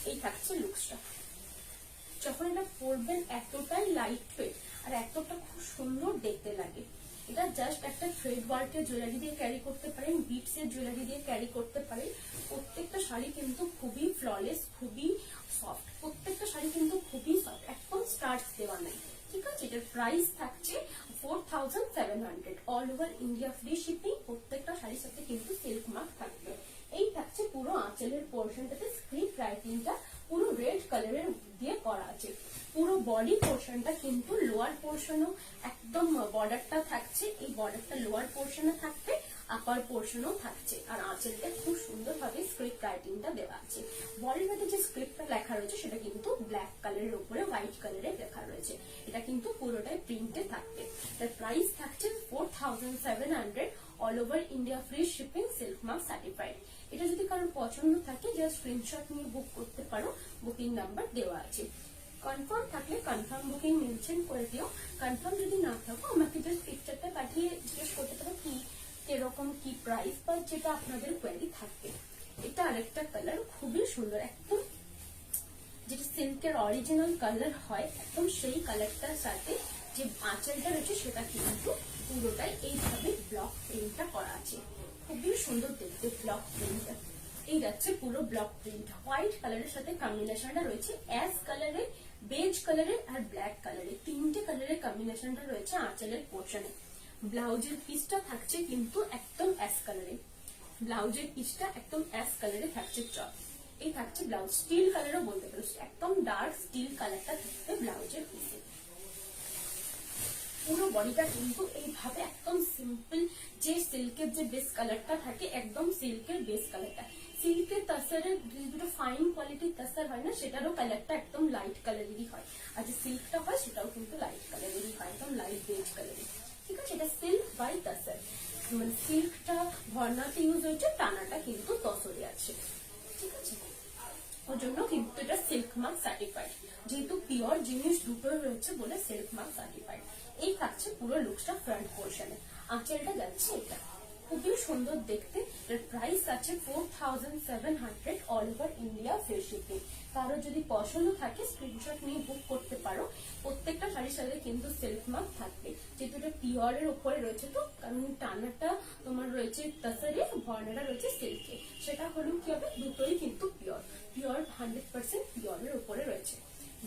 এই থাকছে লুকসটা, যখন এটা পরবেন এতটাই লাইট ওয়েট আর এতটা খুব সুন্দর দেখতে লাগে। এটা জাস্ট একটা থ্রেড ওয়ার্কের জুয়েলারি দিয়ে ক্যারি করতে পারেন, বিটস এর জুয়েলারি দিয়ে ক্যারি করতে পারেন। প্রত্যেকটা শাড়ি কিন্তু খুবই ফ্ললেস, খুবই সফট, প্রত্যেকটা শাড়ি কিন্তু খুবই সফট, একদম স্টার্চ দেওয়া নাই। ঠিক আছে, এটার প্রাইস থাকছে 4700, all over India free shipping. প্রত্যেকটা শাড়ির সাথে কিন্তু সিল্ক মার্ক থাকবে। এই থাকছে পুরো আঁচলের পোর্শনটাতে স্ক্রিপ্ট রাইটিংটা পুরো রেড কালারের দিয়ে করা আছে। পুরো বডি পোর্শনটা কিন্তু লোয়ার পোর্শনও একদম বর্ডারটা থাকছে, এই বর্ডারটা লোয়ার পোর্শনে থাকবে, আপার পোর্শনও থাকছে। আর আঁচলটা খুব সুন্দরভাবে স্ক্রিপ্ট রাইটিংটা দেওয়া আছে। বডির মধ্যে যে স্ক্রিপ্টটা লেখা রয়েছে সেটা কিন্তু ব্ল্যাক কালারের উপরে হোয়াইট কালারে লেখা রয়েছে। এটা কিন্তু পুরোটাই প্রিন্টে থাকবে। এর প্রাইস থাকছে 4700, all over India free shipping, silk mark certified. এটা যদি কারোর পছন্দ থাকে জাস্ট স্ক্রিনশট নিয়ে বুক করতে পারো, বুকিং নাম্বার দেওয়া আছে। কনফার্ম থাকলে কনফার্ম বুকিং মেনশন করে দিও। কনফার্ম যদি না থাকো আমাকে জাস্ট পিকচারটা পাঠিয়ে জিজ্ঞেস করতে পারো কি কিরকম কি প্রাইস, বা যেটা আপনাদের কোয়ারি থাকবে। এটা আরেকটা কালার, খুবই সুন্দর, একদম যেটা সিল্কের অরিজিনাল কালার হয় একদম সেই কালারটার সাথে যে আঁচলটা রয়েছে সেটা কিন্তু পুরোটাই এইভাবে ব্লক প্রিন্টটা করা আছে। খুবই সুন্দর দেখতে ব্লক প্রিন্টটা। এই যাচ্ছে পুরো ব্লক প্রিন্ট, হোয়াইট কালারের সাথে কম্বিনেশনটা রয়েছে অ্যাশ কালারে, বেজ কালারে আর ব্ল্যাক কালারে, তিনটে কালারের কম্বিনেশনটা রয়েছে আঁচলের পোর্শনে। ব্লাউজের পিসটা থাকছে কিন্তু একদম অ্যাশ কালারে, ব্লাউজের পিসটা একদম অ্যাশ কালারে থাকছে। চপ এই থাকছে ব্লাউজ, স্টিল কালারও বলতে পারো, একদম ডার্ক স্টিল কালারটা থাকবে ব্লাউজের পিসে। পুরো বডিটা কিন্তু এইভাবে একদম সিম্পল, যে সিল্কের যে বেস কালারটা থাকে একদম সিল্কের বেস কালারটা, সিল্কের তাসারের দুটো ফাইন কোয়ালিটির তাসার হয় না, সেটারও কালারটা একদম লাইট কালারেরই হয়। আর যে সিল্কটা হয় সেটাও কিন্তু লাইট কালারেরই হয়, একদম লাইট বেজ কালারের। ঠিক আছে, এটা সিল্ক বাই তাসার। মানে সিল্কটা ভরনাতে ইউজ হয়েছে, টানাটা কিন্তু তসরে আছে, ঠিক আছে। ওর জন্য কিন্তু এটা সিল্ক মার্ক সার্টিফাইড, যেহেতু পিওর জিনিস দুটো রয়েছে বলে সিল্ক মার্ক সার্টিফাইড। এই থাকছে পুরো লুকসটা ফ্রন্ট পোর্শনে। আঁচলটা যাচ্ছে এটা, খুবই সুন্দর দেখতে। এর প্রাইস আছে 4700 all over India free shipping. কারো যদি পছন্দ থাকে স্ক্রিনশট নিয়ে বুক করতে পারো। প্রত্যেকটা শাড়ির সাথে কিন্তু সিল্ক মার্ক থাকবে, যেহেতু এটা পিওরের উপরে রয়েছে, তো কারণ টানাটা তোমার রয়েছে তাসারে, ভরনাটা রয়েছে সিল্কে, সেটা হলেও কি হবে, দুটোই কিন্তু পিওর 100% পিওরের উপরে রয়েছে।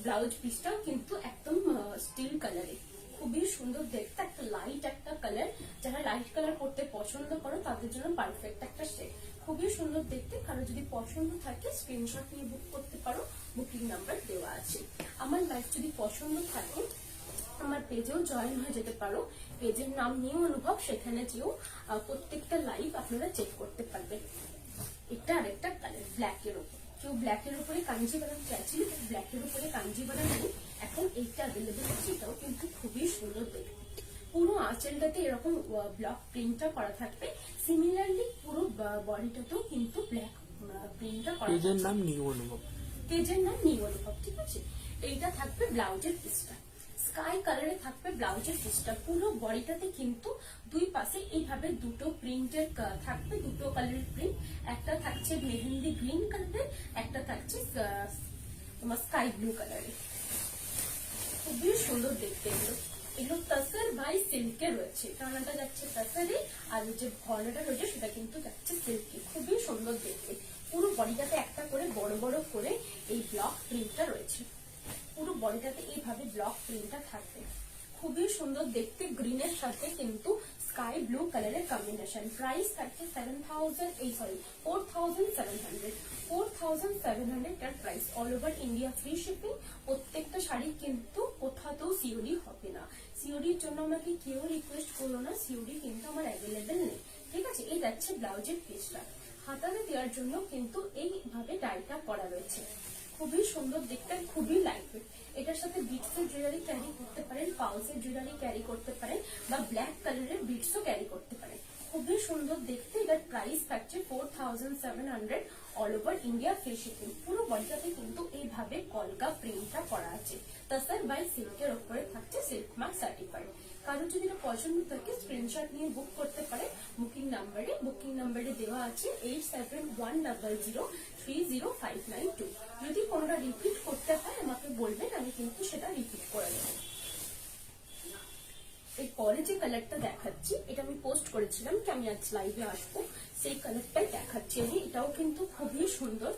ব্লাউজ পিসটাও কিন্তু একদম স্টিল কালারে, খুবই সুন্দর দেখতে, একটা লাইট একটা কালার। যারা লাইট কালার পরতে পছন্দ করো তাদের জন্য পারফেক্ট একটা শেড, খুবই সুন্দর দেখতে। কারো যদি পছন্দ থাকে স্ক্রিনশট নিয়ে বুক করতে পারো, বুকিং নাম্বার দেওয়া আছে। আমার লাইফ যদি পছন্দ থাকে আমার পেজেও জয়েন হয়ে যেতে পারো, পেজের নাম নিউ অনুভব, সেখানে যেও প্রত্যেকটা লাইভ আপনারা চেক করতে পারবেন। এটা আরেকটা কালার ব্ল্যাক এর উপর, কেউ ব্ল্যাক এর উপরে কাঞ্জিভারাম চাইছিল, ব্ল্যাক এর উপরে কাঞ্জিভারাম নেই, এখন এইটা অ্যাভেলেবেল আছে। এটাও কিন্তু খুবই সুন্দর দেখতে, পুরো আঁচলটাতে এরকম ব্লক প্রিন্টটা করা থাকবে। সিমিলারলি পুরো বডিটাতেও কিন্তু ব্ল্যাক প্রিন্টটা করা। পেজের নাম নিউ অনুভব, পেজের নাম নিউ অনুভব, ঠিক আছে। এইটা থাকবে ব্লাউজের পিসটা, স্কাই কালারে থাকবে ব্লাউজের পিসটা। পুরো বডিটাতে কিন্তু দুই পাশে এইভাবে দুটো প্রিন্টের থাকবে, দুটো কালারের প্রিন্ট, একটা থাকছে মেহেন্দি গ্রিন কালারের, একটা থাকছে তোমার স্কাই ব্লু কালারের। খুবই সুন্দর দেখতে এগুলো। এগুলো তাসার বাই সিল্কে রয়েছে, টানাটা যাচ্ছে তাসারে, আর যে ভরনাটা রয়েছে সেটা কিন্তু যাচ্ছে সিল্কে, খুবই সুন্দর দেখতে। পুরো বডিটাতে একটা করে বড় বড় করে এই ব্লক প্রিন্টটা রয়েছে, পুরো বডিটাতে এইভাবে ব্লক প্রিন্টটা থাকবে, খুবই সুন্দর দেখতে। গ্রিনের সাথে কিন্তু স্কাই ব্লু কালারের কম্বিনেশন। প্রাইস থাকছে 4700 এর price, all over India free shipping. প্রত্যেকটা শাড়ি কিন্তু কোথাতেও সিওডি হবে না, সিওডির জন্য আমাকে কেউ রিকোয়েস্ট করলো না, সিওডি কিন্তু আমার অ্যাভেলেবেল নেই, ঠিক আছে। এই যাচ্ছে ব্লাউজের পিসটা, হাতাতে দেওয়ার জন্য কিন্তু এইভাবে ডাইটা করা রয়েছে, খুবই সুন্দর দেখতে, খুবই লাইট ওয়েট। এটার সাথে বিটসের জুয়েলারি ক্যারি করতে পারেন, পাউসের জুয়েলারি ক্যারি করতে পারেন, বা ব্ল্যাক কালারের বিটসও ক্যারি করতে পারেন, খুবই সুন্দর দেখতে। এটার প্রাইস থাকছে 4700 all over India free shipping. পুরো বডিটাতে কিন্তু এইভাবে কলকা প্রিন্টটা করা আছে, তাসার বাই সিল্কের উপরে থাকছে সিল্ক মার্ক সার্টিফাইড। কারো যদি এটা পছন্দ থাকে স্ক্রিনশট নিয়ে বুক করতে পারে, বুকিং নাম্বারে দেওয়া আছে 8710030592। যদি কোনোটা রিপিট করতে হয় আমাকে বলবেন, আমি কিন্তু সেটা রিপিট করে দেবো। এরপরে যে কালারটা দেখাচ্ছি, এটা আমি পোস্ট করেছিলাম কি আমি আজ লাইভে আসবো, সেই কালারটাই দেখাচ্ছি আমি। এটাও কিন্তু খুবই সুন্দর,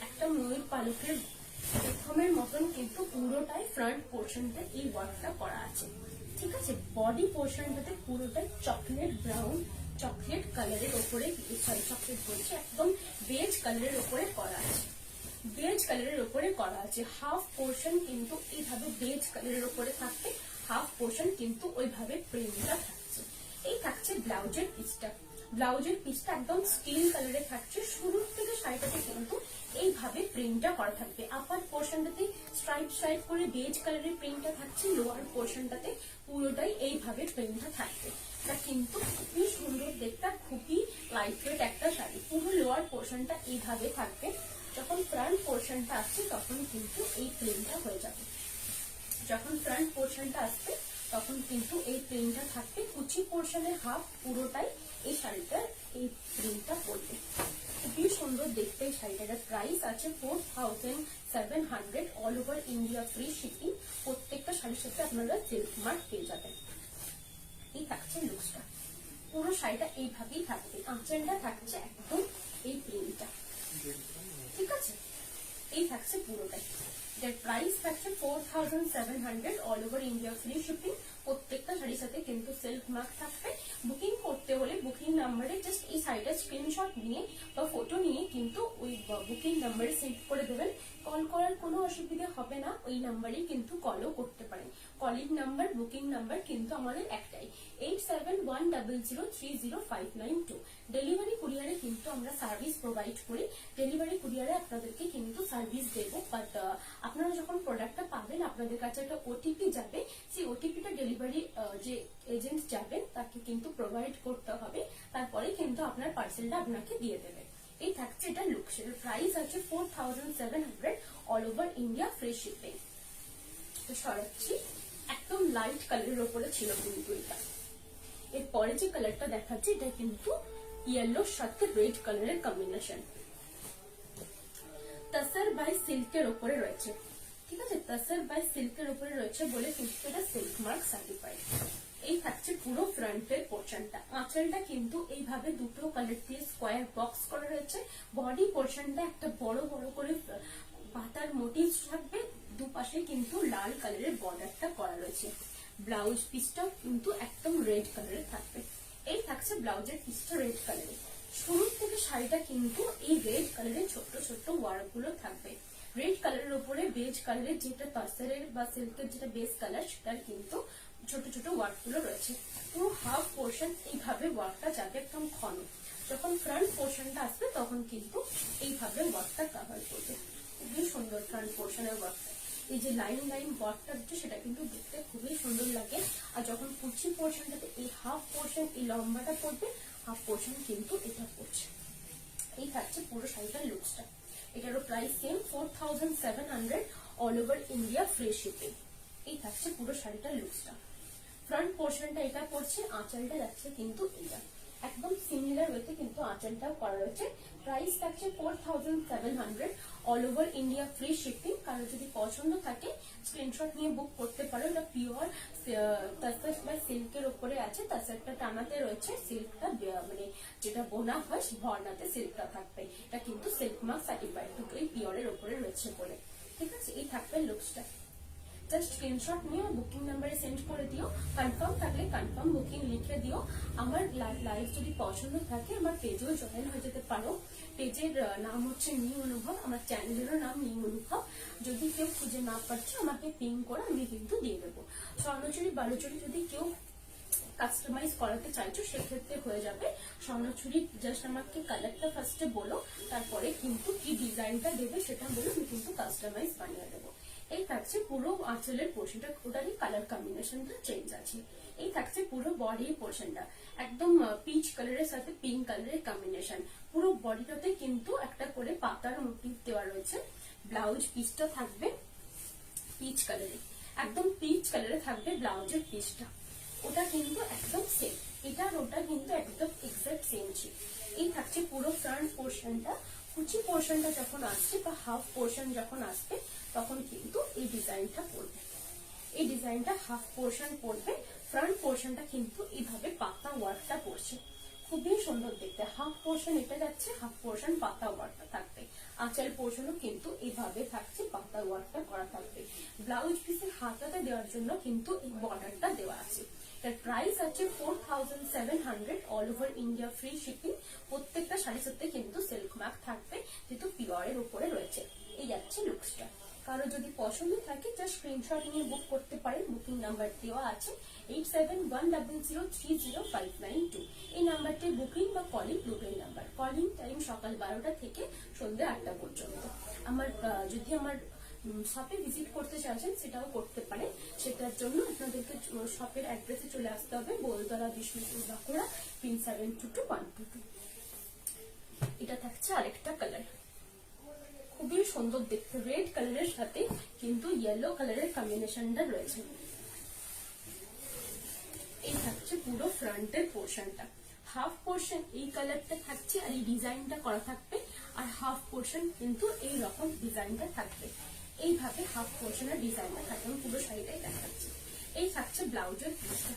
একটা ময়ূর পালকের প্রথমের মতন কিন্তু পুরোটাই ফ্রন্ট পোর্শনটা এই ওয়ার্কটা করা আছে, ঠিক আছে। বডি পোর্শনটাতে পুরোটাই চকলেট ব্রাউন, চকলেট কালারের ওপরে, সরি চকলেট বলছে, একদম বেজ কালারের ওপরে করা আছে, বেজ কালারের ওপরে করা আছে। হাফ পোর্শন কিন্তু এইভাবে বেজ কালারের ওপরে থাকবে, হাফ পোর্শন কিন্তু ওইভাবে প্রিন্টটা থাকছে। এই থাকছে ব্লাউজের পিসটা, ব্লাউজের পিসটা একদম স্টিল কালারে থাকছে। শুরুর থেকে শাড়িটাতে কিন্তু এইভাবে প্রিন্টটা করা থাকবে। আপার পোর্শনটাতে স্ট্রাইপ করে বেজ কালারের প্রিন্টটা থাকছে, লোয়ার পোর্শনটাতে পুরোটাই এইভাবে প্রিন্টটা থাকবে। এটা কিন্তু খুবই সুন্দর দেখতে, খুবই লাইট ওয়েট একটা শাড়ি। পুরো লোয়ার পোর্শনটা এইভাবে থাকবে, যখন ফ্রন্ট পোর্শনটা আসছে তখন কিন্তু এই প্রিন্টটা হয়ে যাবে। যখন ফ্রন্ট পোর্শনটা আসবে তখন কিন্তু এই প্রিন্টটা থাকবে। কুচি পোর্শনের হাফ পুরোটাই এই শাড়িটার এই প্রিন্টটা পড়বে, খুবই সুন্দর দেখতে এই শাড়িটার। প্রাইস আছে 4700 all over India free shipping. প্রত্যেকটা শাড়ির সাথে আপনারা সিল্ক মার্ক পেয়ে যাবেন। এই থাকছে লুকসটা, পুরো শাড়িটা এইভাবেই থাকবে, আঁচলটা থাকছে একদম এই প্রিন্টটা, ঠিক আছে। এই থাকছে পুরোটাই। এর প্রাইস থাকছে 4700 all over India free shipping. প্রত্যেকটা শাড়ির সাথে কিন্তু সিল্ক মার্ক থাকবে। বুকিং করতে হলে বুকিং নাম্বারে জাস্ট এই শাড়িটার স্ক্রিনশট নিয়ে বা ফটো নিয়ে কিন্তু ওই বুকিং নাম্বারে সেভ করে দেবেন। কল করার কোনো অসুবিধা হবে না, ওই নাম্বারেই কিন্তু কলও করতে পারেন। কলিং নাম্বার, বুকিং নাম্বার কিন্তু আমাদের একটাই, 8710030592। ডেলিভারি কুরিয়ারে কিন্তু আমরা সার্ভিস প্রোভাইড করি। ডেলিভারি কুরিয়ারে আপনাদেরকে কিন্তু সার্ভিস দেবো, বাট আপনারা যখন প্রোডাক্টটা পাবেন আপনাদের কাছে একটা ওটিপি যাবে, সেই ওটিপিটা ডেলিভারি যে এজেন্ট যাবেন তাকে কিন্তু প্রোভাইড করতে হবে, তারপরে কিন্তু আপনার পার্সেলটা আপনাকে দিয়ে দেবে। এই থাকছে এটা লুকস, এর প্রাইস আছে 4700 all over India, free shipping. তো সরাচ্ছি, একদম লাইট কালারের উপরে ছিল কিন্তু এটা। এরপরে যে কালারটা দেখাচ্ছি এটা কিন্তু ইয়েলোর সাথে রেড কালারের কম্বিনেশন, তাসার বাই সিল্কের উপরে রয়েছে, ঠিক আছে, তাসার বাই সিল্কের উপরে রয়েছে বলে কিন্তু এটা সিল্ক মার্ক সার্টিফাইড। এই থাকছে পুরো ফ্রন্টের পোর্শনটা। আঁচলটা কিন্তু এইভাবে দুটো কালার দিয়ে স্কোয়ার বক্স করা রয়েছে। বডি পোর্শনটা একটা বড় বড় করে পাতার মোটিভ থাকবে, দুপাশে কিন্তু লাল কালারের বর্ডারটা করা রয়েছে। ব্লাউজ পিসটাও কিন্তু একদম রেড কালারের থাকবে। এই থাকছে ব্লাউজের পিসটা রেড কালারের। শুরু থেকে শাড়িটা কিন্তু এই রেড কালারের ছোট্ট ছোট্ট ওয়ার্ক গুলো থাকবে। রেড কালারের উপরে বেজ কালারের যেটা তাসরের বা সিল্কের যেটা বেস কালার সেটার কিন্তু ছোট ছোট ওয়ার্ক গুলো রয়েছে। পুরো হাফ পোর্শন এইভাবে ওয়ার্কটা যাবে একদম ঘন। যখন ফ্রন্ট পোর্শনটা আসবে তখন কিন্তু এইভাবে ওয়ার্কটা কভার করবে। খুবই সুন্দর ফ্রন্ট পোর্শনের ওয়ার্কটা। এই যে লাইন লাইন ওয়ার্কটা হচ্ছে সেটা কিন্তু দেখতে খুবই সুন্দর লাগে। আর যখন কুচি পোর্শনটাতে এই হাফ পোর্শন এই লম্বাটা পড়বে, হাফ পোর্শন কিন্তু এটা পড়ছে। এই থাকছে পুরো শাড়িটার লুকসটা। এটারও price same 4700 all over India, free shipping. এই থাকছে পুরো শাড়িটার লুকসটা। ফ্রন্ট পোর্শনটা এটা পড়ছে, আঁচলটা যাচ্ছে কিন্তু এটা একদম সিমিলার ওয়েতে কিন্তু আঁচলটাও করা রয়েছে। প্রাইস থাকছে 4700 all over India, free shipping. কারো যদি পছন্দ থাকে স্ক্রিনশট নিয়ে বুক করতে পারো। এটা পিওর তাসার বা সিল্কের উপরে আছে, তাসারটা টানাতে রয়েছে, সিল্কটা মানে যেটা বোনা হয় ভরনাতে সিল্কটা থাকবে। এটা কিন্তু সিল্ক মার্ক সার্টিফাইড, দুটোই পিওরের উপরে রয়েছে বলে, ঠিক আছে। এই থাকবে লুকসটা। জাস্ট স্ক্রিনশট নিয়ে বুকিং নাম্বারে সেন্ড করে দিও। কনফার্ম থাকলে কনফার্ম বুকিং লিখে দিও। আমার লাইভ যদি পছন্দ থাকে আমার পেজেও জয়েন হয়ে যেতে পারো। পেজের নাম হচ্ছে নিউ অনুভব, আমার চ্যানেলেরও নাম নিউ অনুভব। যদি কেউ খুঁজে না পাচ্ছে আমাকে পিং করে আমি কিন্তু দিয়ে দেবো। স্বর্ণচুরি বালুচুরি যদি কেউ কাস্টমাইজ করাতে চাইছো সেক্ষেত্রে হয়ে যাবে। স্বর্ণচুরি জাস্ট আমাকে কালারটা ফার্স্টে বলো, তারপরে কিন্তু কি ডিজাইনটা দেবে সেটা বলে আমি কিন্তু কাস্টমাইজ বানিয়ে দেবো। এই থাকছে পুরো আঁচলের পোর্শনটা, ওটারই কালার কম্বিনেশনটা চেঞ্জ আছে। এই থাকছে পুরো বডি পোর্শনটা, একদম পিচ কালারের সাথে পিঙ্ক কালারের কম্বিনেশন। পুরো বডিটাতে কিন্তু একটা করে পাতার মোটিভ দেওয়া রয়েছে। ব্লাউজ পিসটা থাকবে পিচ কালারে, একদম পিচ কালারে থাকবে ব্লাউজের পিসটা। ওটা কিন্তু একদম সেম, এটা আর ওটা কিন্তু একদম এক্সাক্ট সেম ছিল। এই থাকছে পুরো ফ্রন্ট পোর্শনটা। কুচি পোর্শনটা যখন আসছে বা হাফ পোর্শন যখন আসবে তখন কিন্তু এই ডিজাইনটা পড়বে। এই ডিজাইনটা হাফ পোর্শন পড়বে, ফ্রন্ট পোর্শনটা কিন্তু এইভাবে পাতা ওয়ার্কটা পড়ছে, খুবই সুন্দর দেখতে। হাফ পোর্শন এটা যাচ্ছে, হাফ পোর্শন পাতা ওয়ার্কটা থাকবে। আঁচল পোর্শনও কিন্তু এইভাবে থাকছে, পাতা ওয়ার্কটা করা থাকবে। ব্লাউজ পিসের হাতাতে দেওয়ার জন্য কিন্তু এই বর্ডারটা দেওয়া আছে। এর প্রাইস আছে 4700 all over India, free shipping. প্রত্যেকটা শাড়ির সাথে কিন্তু সিল্ক মার্ক থাকবে যেহেতু পিওরের উপরে রয়েছে। এই যাচ্ছে লুকসটা। কারো যদি পছন্দ থাকে জাস্ট স্ক্রিনশট নিয়ে বুক করতে পারেন। বুকিং নাম্বার দেওয়া আছে 8710030592। এই নাম্বারটি বুকিং বা কলিং দুটোই নাম্বার। কলিং টাইম সকাল 12টা থেকে সন্ধ্যে 8টা পর্যন্ত। যদি আমার শপে ভিজিট করতে চাইছেন সেটাও করতে পারেন। সেটার জন্য আপনাদেরকে শপের অ্যাড্রেসে চলে আসতে হবে, বোলতলা, বিষ্ণুপুর, বাঁকুড়া, পিন 722122। এটা থাকছে আরেকটা কালার, খুবই সুন্দর দেখতে। রেড কালারের সাথে কিন্তু ইয়েলো কালারের কম্বিনেশনটা রয়েছে। এই থাকছে পুরো ফ্রন্টের পোর্শনটা। হাফ পোর্শন এই কালারটা থাকছে আর এই ডিজাইনটা করা থাকবে, আর হাফ পোর্শন কিন্তু এই রকম ডিজাইনটা থাকবে। এইভাবে হাফ পোর্শনের ডিজাইনটা থাকবে, পুরো শাড়িটাই দেখাচ্ছে। এই থাকছে ব্লাউজের পিসটা,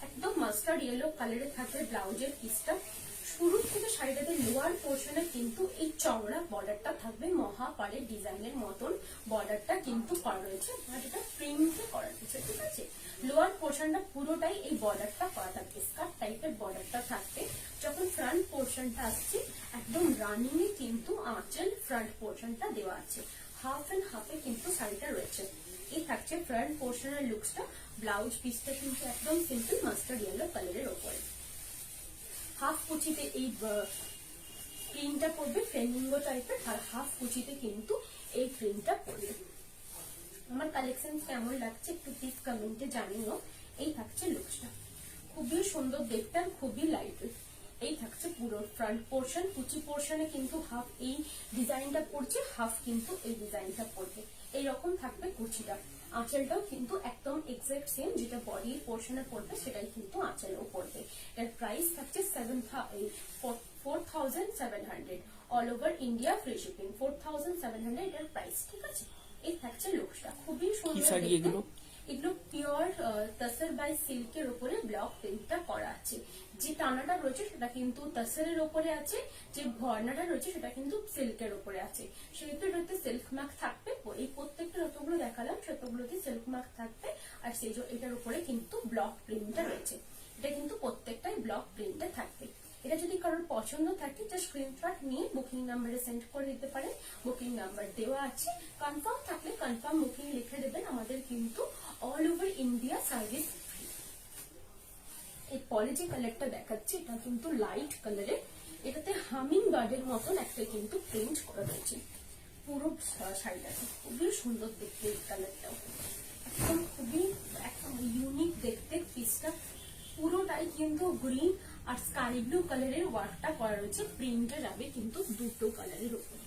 একদম মাস্টার্ড ইয়েলো কালারের থাকবে ব্লাউজের পিসটা। শুরু থেকে শাড়িটাতে লোয়ার পোর্শনে কিন্তু এই চওড়া বর্ডারটা থাকবে মহাপাড়ের ডিজাইনের মতন বর্ডারটা কিন্তু করা রয়েছে, আর এটা প্রিন্টে করা রয়েছে, ঠিক আছে। লোয়ার পোর্শনটা পুরোটাই এই বর্ডারটা করা থাকবে, স্কার্ট টাইপের বর্ডারটা থাকবে। যখন ফ্রন্ট পোর্শনটা আসছে একদম রানিং এ কিন্তু আঁচল ফ্রন্ট পোর্শনটা দেওয়া আছে, হাফ এন্ড হাফে কিন্তু শাড়িটা রয়েছে। এই থাকছে ফ্রন্ট পোর্শনের লুকসটা। ব্লাউজ পিসটা কিন্তু একদম সিম্পল মাস্টার্ড ইয়েলো কালারের ওপরে, হাফ কুচিতে এই প্রিন্টটা পড়বে ফ্লেমিঙ্গো টাইপের, আর হাফ কুচিতে কিন্তু এই প্রিন্টটা পড়বে। আমার কালেকশন কেমন লাগছে একটু প্লিজ কমেন্টে জানিও। এই থাকছে লুকসটা, খুবই সুন্দর দেখতে আর খুবই লাইট। এই থাকছে পুরো ফ্রন্ট পোর্শন, কুচি পোর্শনে কিন্তু হাফ এই ডিজাইনটা পড়ছে, হাফ কিন্তু এই ডিজাইনটা পড়বে। এইরকম থাকবে কুচিটা। আঁচলটাও কিন্তু একদম এক্সাক্ট সেম, যেটা বডি পোর্শনে পড়বে সেটাই কিন্তু আঁচলেও পড়বে। এর প্রাইস থাকছে 4700 all over India free shipping. 4700 এর প্রাইস, ঠিক আছে। এই থাকছে লুকসটা, খুবই সুন্দর। এগুলো পিওর তসর বাই সিল্কের উপরে ব্লক প্রিন্টটা করা আছে। যে টানাটা রয়েছে সেটা কিন্তু তসরের উপরে আছে, যে ভর্নাটা রয়েছে সেটা কিন্তু সিল্কের উপরে আছে। সেহেতু এটাতে সিল্ক মার্ক থাকবে। এই প্রত্যেকটা যতগুলো দেখালাম সেতগুলোতে সিল্ক মার্ক থাকবে, আর সেই এটার উপরে কিন্তু ব্লক প্রিন্টটা রয়েছে। এটা কিন্তু প্রত্যেকটাই ব্লক প্রিন্টে থাকবে। এটা যদি কারোর পছন্দ থাকে জাস্ট স্ক্রিনশট নিয়ে বুকিং নাম্বারে সেন্ড করে দিতে পারেন, বুকিং নাম্বার দেওয়া আছে। কনফার্ম থাকলে কনফার্ম বুকিং লিখে দেবেন, আমাদের কিন্তু all over India service free. এই পলি কালারটা দেখাচ্ছি, এটা কিন্তু লাইট কালারে, এটাতে হামিং বার্ডের মতন একটা কিন্তু প্রিন্ট করা রয়েছে পুরো শাড়িটাতে। খুবই সুন্দর দেখতে এই কালারটাও, একদম খুবই একদম ইউনিক দেখতে। পিসটা পুরোটাই কিন্তু গ্রিন আর স্কাই ব্লু কালারের ওয়ার্কটা করা রয়েছে, প্রিন্টটা যাবে কিন্তু দুটো কালারের উপরে।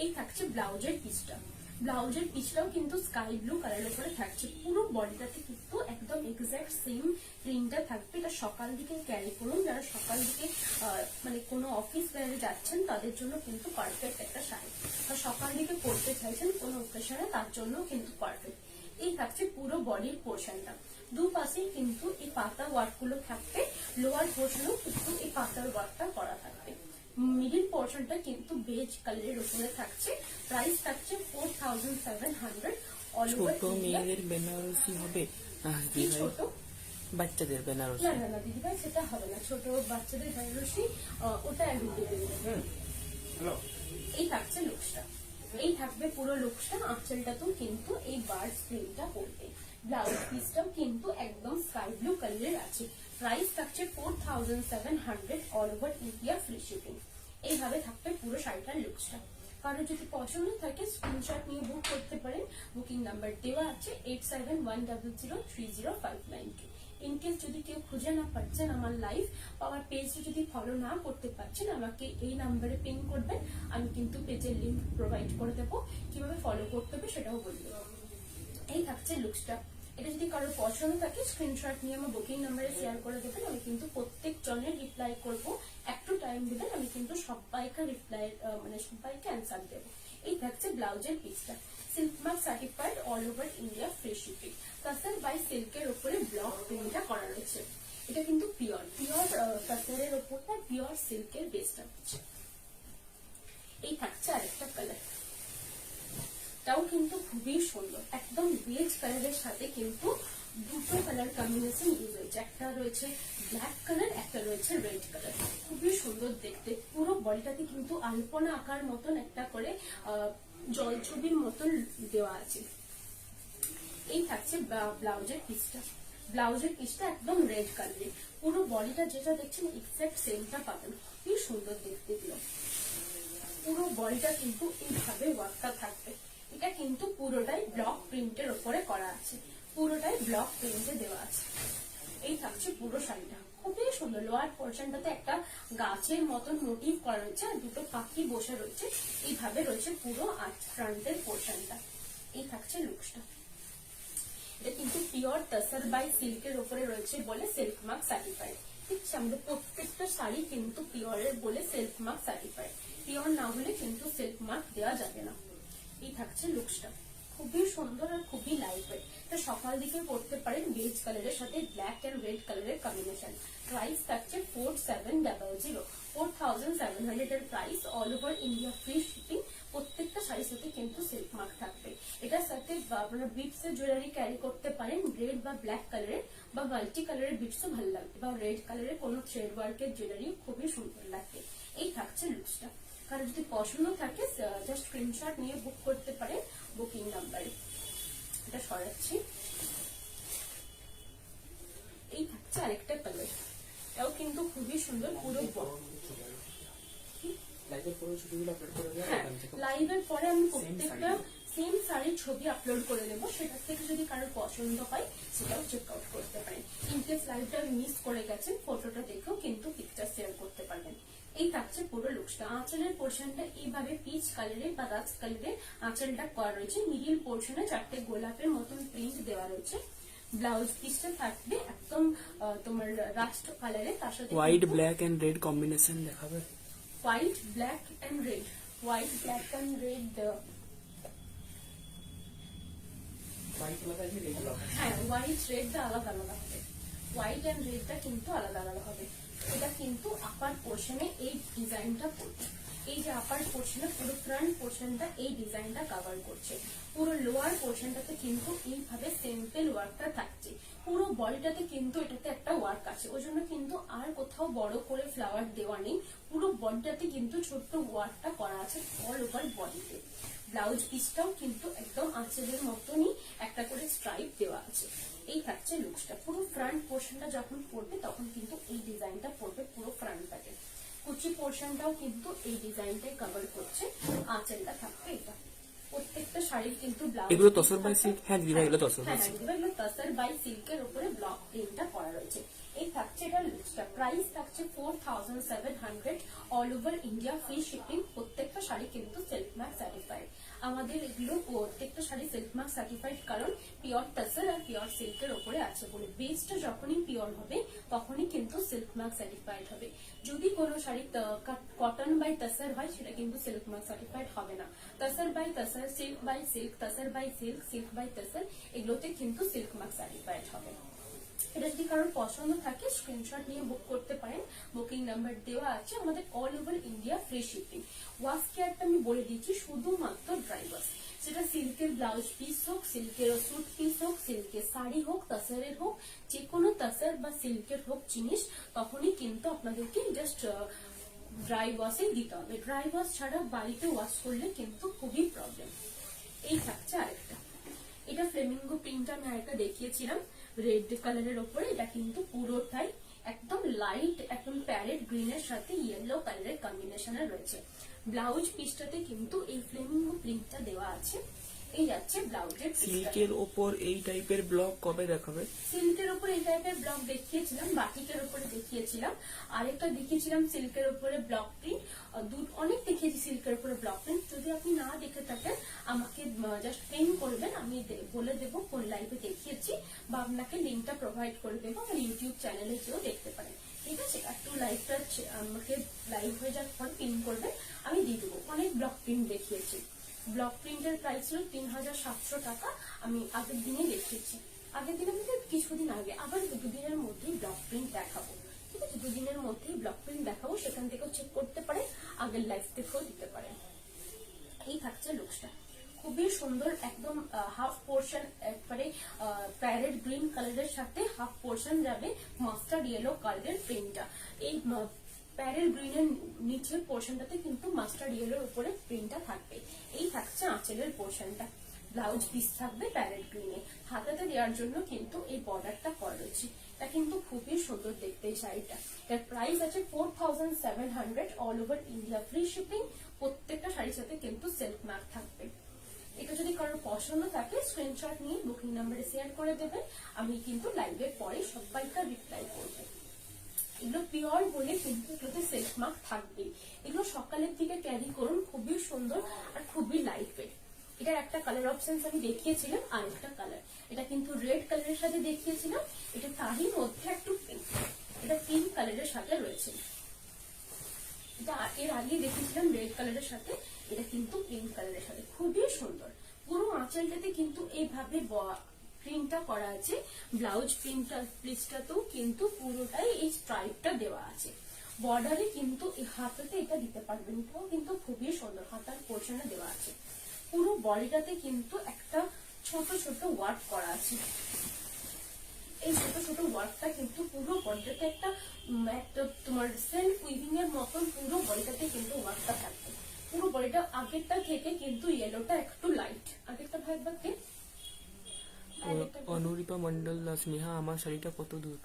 এই থাকছে ব্লাউজের পিসটা, ব্লাউজের পিসটাও কিন্তু স্কাই ব্লু কালারের উপরে থাকছে। পুরো বডিটাতে কিন্তু একদম এক্সাক্ট সেম প্রিন্টটা থাকবে। এটা সকাল দিকে ক্যারি করুন, যারা সকাল দিকে মানে কোনো অফিস বাইরে যাচ্ছেন তাদের জন্য কিন্তু পারফেক্ট একটা শাড়ি, আর সকাল দিকে পরতে চাইছেন কোনো ওকেশনে তার জন্য কিন্তু পারফেক্ট। এই থাকছে পুরো বডির পোর্শনটা, দুপাশেই কিন্তু এই পাতা ওয়ার্ক গুলো থাকবে, লোয়ার পোর্শনেও কিন্তু এই পাতার ওয়ার্কটা করা থাকবে। মিডিল পোর্শনটা কিন্তু বেজ কালারের উপরে থাকছে। প্রাইস থাকছে 4700 অল ওভার। ছোট মেয়েদের বেনারসি হবে না? ছোট বাচ্চাদের বেনারসি? না না না দিদি ভাই, সেটা হবে না। ছোট বাচ্চাদের বেনারসি ওটা একদম দিয়ে দেবেন। এই থাকছে লুকসটা, এই থাকবে পুরো লুকসটা। আঁচলটাতেও কিন্তু এই বার্ড প্রিন্টটা পড়বে। ব্লাউজ পিসটাও কিন্তু একদম স্কাই ব্লু কালারের আছে। প্রাইস থাকছে 4700 all over India free shipping. এইভাবে থাকবে পুরো শাড়িটার লুকসটা। কারো যদি পছন্দ থাকে স্ক্রিনশট নিয়ে বুক করতে পারেন, বুকিং নাম্বার দেওয়া আছে 8710030592। ইনকেস যদি কেউ খুঁজে না পাচ্ছেন আমার লাইভ আমার পেজে যদি ফলো না করতে পারছেন, আমাকে এই নাম্বারে পিং করবেন, আমি কিন্তু পেজের লিংক প্রোভাইড করে দেবো, কিভাবে ফলো করতে হবে সেটাও বলে দেবো। এই থাকছে লুকসটা। এটা যদি কারোর পছন্দ থাকে স্ক্রিনশট নিয়ে আমার বুকিং নাম্বারে শেয়ার করে দেবেন, আমি কিন্তু প্রত্যেক জনের রিপ্লাই করবো। একটু টাইম দিবেন, আমি কিন্তু সবাইকে রিপ্লাই মানে সবাইকে অ্যান্সার দেবো। এই থাকছে ব্লাউজের পিসটা, silk mark certified all over India free shipping. তাছাড়া বাই সিল্কের উপরে ব্লক প্রিন্টটা করা রয়েছে। এটা কিন্তু পিওর তাছাড়ের উপরটা পিওর সিল্কের বেসটা হচ্ছে। এই থাকছে আরেকটা কালার, তাও কিন্তু খুবই সুন্দর, একদম বেজ কালারের সাথে কিন্তু দুটো কালার কম্বিনেশন ইউজ হয়েছে। একটা রয়েছে ব্ল্যাক কালার, একটা রয়েছে রেড কালার, খুবই সুন্দর দেখতে। পুরো বডিটাতে কিন্তু আলপনা আঁকার মতন একটা করে জল ছবির মতন দেওয়া আছে। এই থাকছে ব্লাউজের পিসটা, ব্লাউজের পিসটা একদম রেড কালারের। পুরো বডিটা যেটা দেখছেন এক্সাক্ট সেমটা পাবেন, খুবই সুন্দর দেখতে গুলো। পুরো বডিটা কিন্তু এইভাবে ওয়ার্কটা থাকবে। এটা কিন্তু পুরোটাই ব্লক প্রিন্টের উপরে করা আছে, পুরোটাই ব্লক প্রিন্টে দেওয়া আছে। এই থাকছে পুরো শাড়িটা, খুবই সুন্দর। লোয়ার পোর্শনটাতে একটা গাছের মতন মোটিভ করা রয়েছে, আর দুটো পাখি বসে রয়েছে, এইভাবে রয়েছে পুরো ফ্রন্টের পোর্শনটা। এই থাকছে লুকসটা। এটা কিন্তু পিওর তসর বাই সিল্কের উপরে রয়েছে বলে সিল্ক মার্ক সার্টিফাইড। ঠিক আছে, আমাদের প্রত্যেকটা শাড়ি কিন্তু পিওরের বলে সিল্ক মার্ক সার্টিফাইড, পিওর না হলে কিন্তু সিল্ক মার্ক দেওয়া যাবে না। এই থাকছে লুকসটা, খুবই সুন্দর আর খুবই লাইট ওয়েট। তো সকাল দিকে পরতে পারেন বেজ কালারের সাথে ব্ল্যাক এন্ড রেড কালারের কম্বিনেশন। প্রাইস থাকছে 4700 4700 এর price, all over India free shipping. প্রত্যেকটা শাড়ি আপনারা বিটস এর জুয়েলারি ক্যারি করতে পারেন, রেড বা ব্ল্যাক কালারের বা মাল্টি কালারের বিটসও ভালো লাগবে, বা রেড কালারের কোনো থ্রেড ওয়ার্কের জুয়েলারি খুবই সুন্দর লাগবে। এই থাকছে লুকসটা। কারণ যদি পছন্দ থাকে জাস্ট স্ক্রিনশট নিয়ে বুক করতে পারেন বুকিং নাম্বারে। এটা সরাচ্ছি। এই থাকছে আরেকটা কালার, এটাও কিন্তু খুবই সুন্দর, পুরো লাইভের পরে আমি প্রত্যেকটা সেম শাড়ির ছবি আপলোড করে দেবো, সেটার থেকে যদি কারোর পছন্দ হয় সেটাও চেক আউট করতে পারেন। ইনকেস লাইভটা মিস করে গেছেন, ফটোটা দেখেও কিন্তু পিকচার শেয়ার করতে পারবেন। এই থাকছে পুরো লুকসটা। আঁচলের পোর্শনটা এইভাবে পিচ কালারের বা রাস্ট কালারের আঁচলটা করা রয়েছে। মিডিল পোর্শনে 4টে গোলাপের মতন প্রিন্ট দেওয়া রয়েছে। ব্লাউজ পিসটা থাকবে একদম তোমার রাস্ট কালারে, তার সাথে white black and red combination দেখাবে। White black and red, white black and red, হ্যাঁ হোয়াইট রেডটা আলাদা আলাদা হবে, হোয়াইট এন্ড রেডটা কিন্তু আলাদা আলাদা হবে। এটা কিন্তু আপার পোর্শনে এই ডিজাইনটা পড়বে। এই যে আপার পোর্শনে পুরো ফ্রন্ট পোর্শনটা এই ডিজাইনটা কভার করছে, পুরো লোয়ার পোর্শনটাতে কিন্তু এইভাবে সিম্পল ওয়ার্কটা থাকছে। পুরো বডিটাতে কিন্তু এটাতে একটা ওয়ার্ক আছে, ওই জন্য কিন্তু আর কোথাও বড় করে ফ্লাওয়ার দেওয়া নেই, পুরো বডিটাতে কিন্তু ছোট্ট ওয়ার্কটা করা আছে অল ওভার বডিতে। ব্লাউজ পিসটাও কিন্তু একদম আঁচলের মতনই একটা করে স্ট্রাইপ দেওয়া আছে। এই থাকছে লুকসটা। পুরো ফ্রন্ট পোর্শনটা যখন পড়বে তখন কিন্তু এই ডিজাইনটা পড়বে পুরো ফ্রন্টটাতে। কুচি পোর্শনটাও কিন্তু এই ডিজাইনটাই কভার করছে, আঁচলটা থাকবে এটা। প্রত্যেকটা শাড়ির কিন্তু ব্লাউজ এগুলো তসর বাই সিল্ক, হ্যাঁ দিদিভাই এগুলো তসর বাই সিল্ক, এগুলো তসর বাই সিল্কের উপরে ব্লক প্রিন্টটা করা রয়েছে। এই থাকছে এটা লুকসটা। প্রাইস থাকছে 4700 all over India, free shipping. প্রত্যেকটা শাড়ি কিন্তু সিল্ক মার্ক সার্টিফাইড। আমাদের এগুলো প্রত্যেকটা শাড়ি সিল্ক মার্ক সার্টিফাইড, কারণ পিওর টাসর আর পিওর সিল্কের উপরে আছে বলে। বেসটা যখনই পিওর হবে তখনই কিন্তু সিল্ক মার্ক সার্টিফাইড হবে। যদি কোনো শাড়ি কটন বাই টাসর হয় সেটা কিন্তু সিল্ক মার্ক সার্টিফাইড হবে না। Tussar by tussar, silk by silk, tussar by silk, silk by tussar, এগুলোতে কিন্তু সিল্ক মার্ক সার্টিফাইড হবে। এটা যদি কারোর পছন্দ থাকে স্ক্রিনশট নিয়ে বুক করতে পারেন, বুকিং নাম্বার দেওয়া আছে। আমাদের all over India free shipping. Wash কেয়ারটা আমি বলে দিচ্ছি, শুধুমাত্র ড্রাই ওয়াশ। সেটা সিল্কের ব্লাউজ পিস হোক, সিল্কের স্যুট পিস হোক, সিল্কের শাড়ি হোক, তাসারের হোক, যে কোনো তাসার বা সিল্কের হোক জিনিস, তখনই কিন্তু আপনাদেরকে জাস্ট ড্রাই ওয়াশে দিতে হবে। ড্রাই ওয়াশ ছাড়া বাড়িতে ওয়াশ করলে কিন্তু খুবই প্রবলেম। এই থাকছে আরেকটা, এটা ফ্লেমিঙ্গো প্রিন্ট আমি আরেকটা দেখিয়েছিলাম রেড কালারের ওপরে। এটা কিন্তু পুরোটাই একদম লাইট, একদম প্যারেট গ্রিনের সাথে ইয়েলো কালারের কম্বিনেশনে রয়েছে। ব্লাউজ পিসটাতে কিন্তু এই ফ্লেমিঙ্গো প্রিন্টটা দেওয়া আছে। এই যাচ্ছে ব্লাউজের পিসটা। সিল্কের ওপর এই টাইপের ব্লক কবে দেখাবে? সিল্কের উপর এই টাইপের ব্লক দেখিয়েছিলাম, বাটিকের উপরে দেখিয়েছিলাম, আরেকটা দেখিয়েছিলাম সিল্কের উপরে ব্লক প্রিন্ট, অনেক দেখিয়েছি সিল্কের উপরে ব্লক প্রিন্ট। যদি আপনি না দেখে থাকেন আমাকে জাস্ট পেন করবেন, আমি বলে দেবো কোন লাইভে দেখিয়েছি, বা আপনাকে লিঙ্কটা প্রোভাইড করে দেবো, আমার ইউটিউব চ্যানেলে গিয়েও দেখতে পারেন। ঠিক আছে, একটু লাইভটা আমাকে লাইভ হয়ে যাওয়ার পর পিন করবেন, আমি দিয়ে দেবো। অনেক ব্লক প্রিন্ট দেখিয়েছি। ব্লক প্রিন্টের প্রাইস ছিল 3700 টাকা। আমি আগের দিনে দেখিয়েছি, আগের দিনে বলতে কিছুদিন আগে। আবার দুদিনের মধ্যেই ব্লক প্রিন্ট দেখাবো। ঠিক আছে, দুদিনের মধ্যেই ব্লক প্রিন্ট দেখাবো, সেখান থেকেও চেক করতে পারেন, আগের লাইভ থেকেও দিতে পারেন। এই থাকছে লুকসটা, খুবই সুন্দর। একদম হাফ পোর্শন একবারে প্যারেট গ্রিন কালারের সাথে হাফ পোর্শন যাবে মাস্টার্ড ইয়েলো কালারের প্রিন্টটা। এই প্যারেট গ্রিনের নিচের পোর্শনটাতে কিন্তু মাস্টার্ড ইয়েলোর উপরে প্রিন্টটা থাকবে। এই থাকছে আঁচলের পোর্শনটা। ব্লাউজ পিস থাকবে প্যারেট গ্রিনে, হাতাতে দেওয়ার জন্য কিন্তু এই বর্ডারটা করা রয়েছে। এটা কিন্তু খুবই সুন্দর দেখতে এই শাড়িটা। এর প্রাইস আছে 4700 all over India, free shipping. প্রত্যেকটা শাড়ির সাথে কিন্তু সিল্ক মার্ক থাকবে। এটা যদি কারোর পছন্দ থাকে স্ক্রিনশট নিয়ে বুকিং নাম্বারে শেয়ার করে দেবেন, আমি কিন্তু লাইভের পরে সবাইকে রিপ্লাই করবো। এগুলো পিওর বলে কিন্তু এগুলোতে সিল্ক মার্ক থাকবে। এগুলো সকালের দিকে ক্যারি করুন, খুবই সুন্দর আর খুবই লাইট ওয়েট। এটার একটা কালার অপশন আমি দেখিয়েছিলাম, আর একটা কালার, এটা কিন্তু রেড কালারের সাথে দেখিয়েছিলাম, এটা তারই মধ্যে একটু পিঙ্ক, এটা পিঙ্ক কালারের সাথে রয়েছে। এটা এর আগে দেখিয়েছিলাম রেড কালারের সাথে, এটা কিন্তু পিঙ্ক কালারের সাথে, খুবই সুন্দর। পুরো আঁচলটাতে কিন্তু এইভাবে প্রিন্টটা করা আছে। ব্লাউজ পিসটাতেও কিন্তু পুরোটাই এই স্ট্রাইপটা দেওয়া আছে। বর্ডারে কিন্তু হাতাতে এটা দিতে পারবেন, এটাও কিন্তু খুবই সুন্দর, হাতার পোর্শনে দেওয়া আছে। পুরো বডিটাতে কিন্তু একটা ছোট ছোট ওয়ার্ক করা আছে। এই ছোট ছোট ওয়ার্কটা কিন্তু পুরো বডিটাতে একটা তোমার সেলফ উইভিং এর মতন পুরো বডিটাতে কিন্তু ওয়ার্কটা থাকবে। পুরো বডিটা আগেরটা থেকে কিন্তু ইয়েলোটা একটু লাইট। আগেরটা ভাই একবার কে অনুরূপা মন্ডল দাস নেহা, আমার শাড়িটা কত দূর?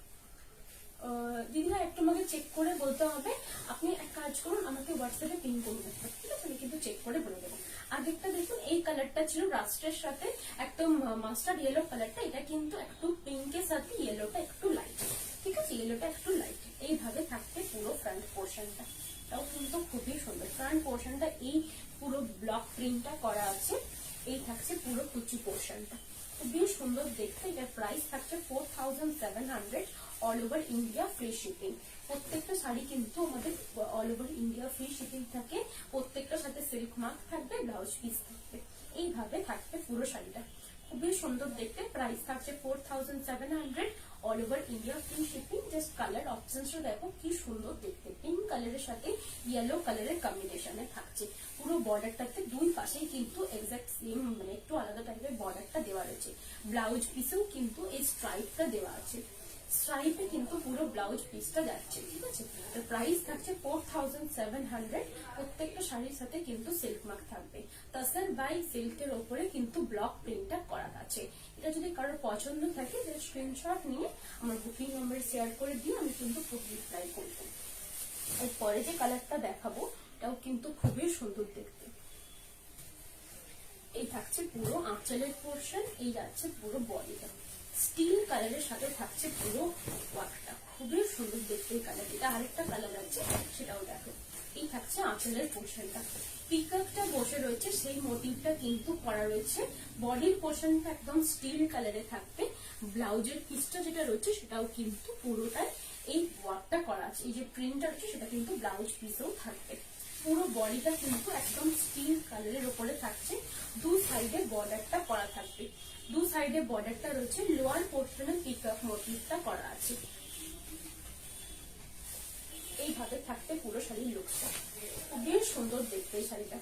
দিদিরা একটু আমাকে চেক করে বলতে হবে। আপনি এক কাজ করুন, আমাকে হোয়াটসঅ্যাপে পিন করুন, ঠিক আছে? আমি কিন্তু চেক করে বলে দেবো। আগেরটা দেখুন এই কালারটা ছিল রাস্টের সাথে একদম মাস্টার্ড ইয়েলো কালারটা, এটা কিন্তু একটু পিঙ্কের সাথে ইয়েলোটা একটু লাইট, ঠিক আছে? ইয়েলোটা একটু লাইট। এইভাবে থাকবে পুরো ফ্রন্ট পোর্শনটা, তাও কিন্তু খুবই সুন্দর। ফ্রন্ট পোর্শনটা এই পুরো ব্লক প্রিন্টটা করা আছে। এই থাকছে পুরো কুচি পোর্শনটা, খুবই সুন্দর দেখতে। এটার প্রাইস থাকছে 4700, all over India free shipping. প্রত্যেকটা শাড়ি কিন্তু আমাদের all over India free shipping থাকে। প্রত্যেকটার সাথে সিল্ক মার্ক থাকবে, ব্লাউজ পিস থাকবে। এইভাবে থাকবে পুরো শাড়িটা, খুবই সুন্দর দেখতে। প্রাইস থাকছে 4700, all over India free shipping. Just colour অপশনসটা দেখো কি সুন্দর দেখতে, পিঙ্ক কালারের সাথে ইয়েলো কালারের কম্বিনেশনে থাকছে। পুরো বর্ডারটাতে দুই পাশেই কিন্তু এক্সাক্ট সেম, মানে একটু আলাদা টাইপের বর্ডারটা দেওয়া রয়েছে। ব্লাউজ পিসেও কিন্তু এই স্ট্রাইপটা দেওয়া আছে, স্ট্রাইপে কিন্তু পুরো ব্লাউজ পিসটা যাচ্ছে, ঠিক আছে? প্রাইস থাকছে 4700। প্রত্যেকটা শাড়ির সাথে কিন্তু সিল্ক মার্ক থাকবে। তাসার বাই সিল্কের ওপরে কিন্তু ব্লক প্রিন্টটা করা আছে। এটা যদি কারোর পছন্দ থাকে তাহলে স্ক্রিনশট নিয়ে আমার বুকিং নাম্বার শেয়ার করে দিয়ে আমি কিন্তু রিপ্লাই করবো। এরপরে যে কালারটা দেখাবো এটাও কিন্তু খুবই সুন্দর দেখতে। এই থাকছে পুরো আঁচলের পোর্শন, এই যাচ্ছে পুরো বডিটা। স্টিল কালারের সাথে থাকছে পুরো ওয়ার্কটা, খুবই সুন্দর দেখতে এই কালার। এটা আরেকটা কালার আছে, সেটাও দেখো। এই থাকছে আঁচলের পোর্শনটা, পিকআপটা বসে রয়েছে সেই মোটিভটা কিন্তু করা রয়েছে। বডির পোর্শনটা একদম স্টিল কালারে থাকবে। ব্লাউজের পিসটা যেটা রয়েছে সেটাও কিন্তু পুরোটাই এই ওয়ার্কটা করা আছে। এই যে প্রিন্টটা রয়েছে সেটা কিন্তু ব্লাউজ পিসেও থাকবে। পুরো বডিটা কিন্তু একদম স্টিল কালারের উপরে থাকছে। দু সাইডে বর্ডারটা করা থাকবে, দু সাইডে বর্ডারটা রয়েছে। লোয়ার পোর্শনে পিকআপ মোটিভটা করা আছে। এইভাবে থাকতে পুরো শাড়ির লুকটা, খুবই সুন্দর দেখতে এই শাড়িটা।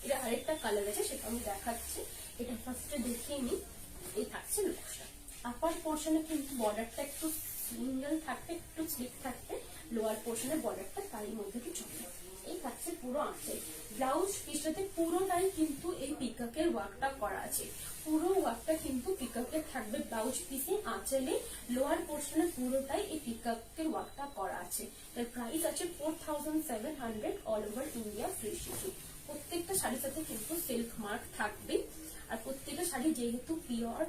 এটা আরেকটা কালার আছে, সেটা আমি দেখাচ্ছি। এটা ফার্স্টে দেখিয়ে নি। এই থাকছে লুকটা। আপার পোর্শনে কিন্তু বর্ডারটা একটু সিঙ্গেল থাকবে, একটু স্লিপ থাকবে। লোয়ার পোর্শনে বর্ডারটা তারই মধ্যে কিছু। এই থাকছে পুরো আঁচল। ব্লাউজ পিসটাতে পুরোটাই কিন্তু এই পিককের ওয়ার্কটা করা আছে। পুরো ওয়ার্কটা কিন্তু পিককের থাকবে ব্লাউজ পিসে, আঁচলে, লোয়ার পোর্শনে পুরোটাই এই পিককের ওয়ার্কটা করা আছে। এর প্রাইস আছে 4700, all over India free shipping. প্রত্যেকটা শাড়ির সাথে কিন্তু সিল্ক মার্ক থাকবে। আর প্রত্যেকটা শাড়ি যেহেতু পিওর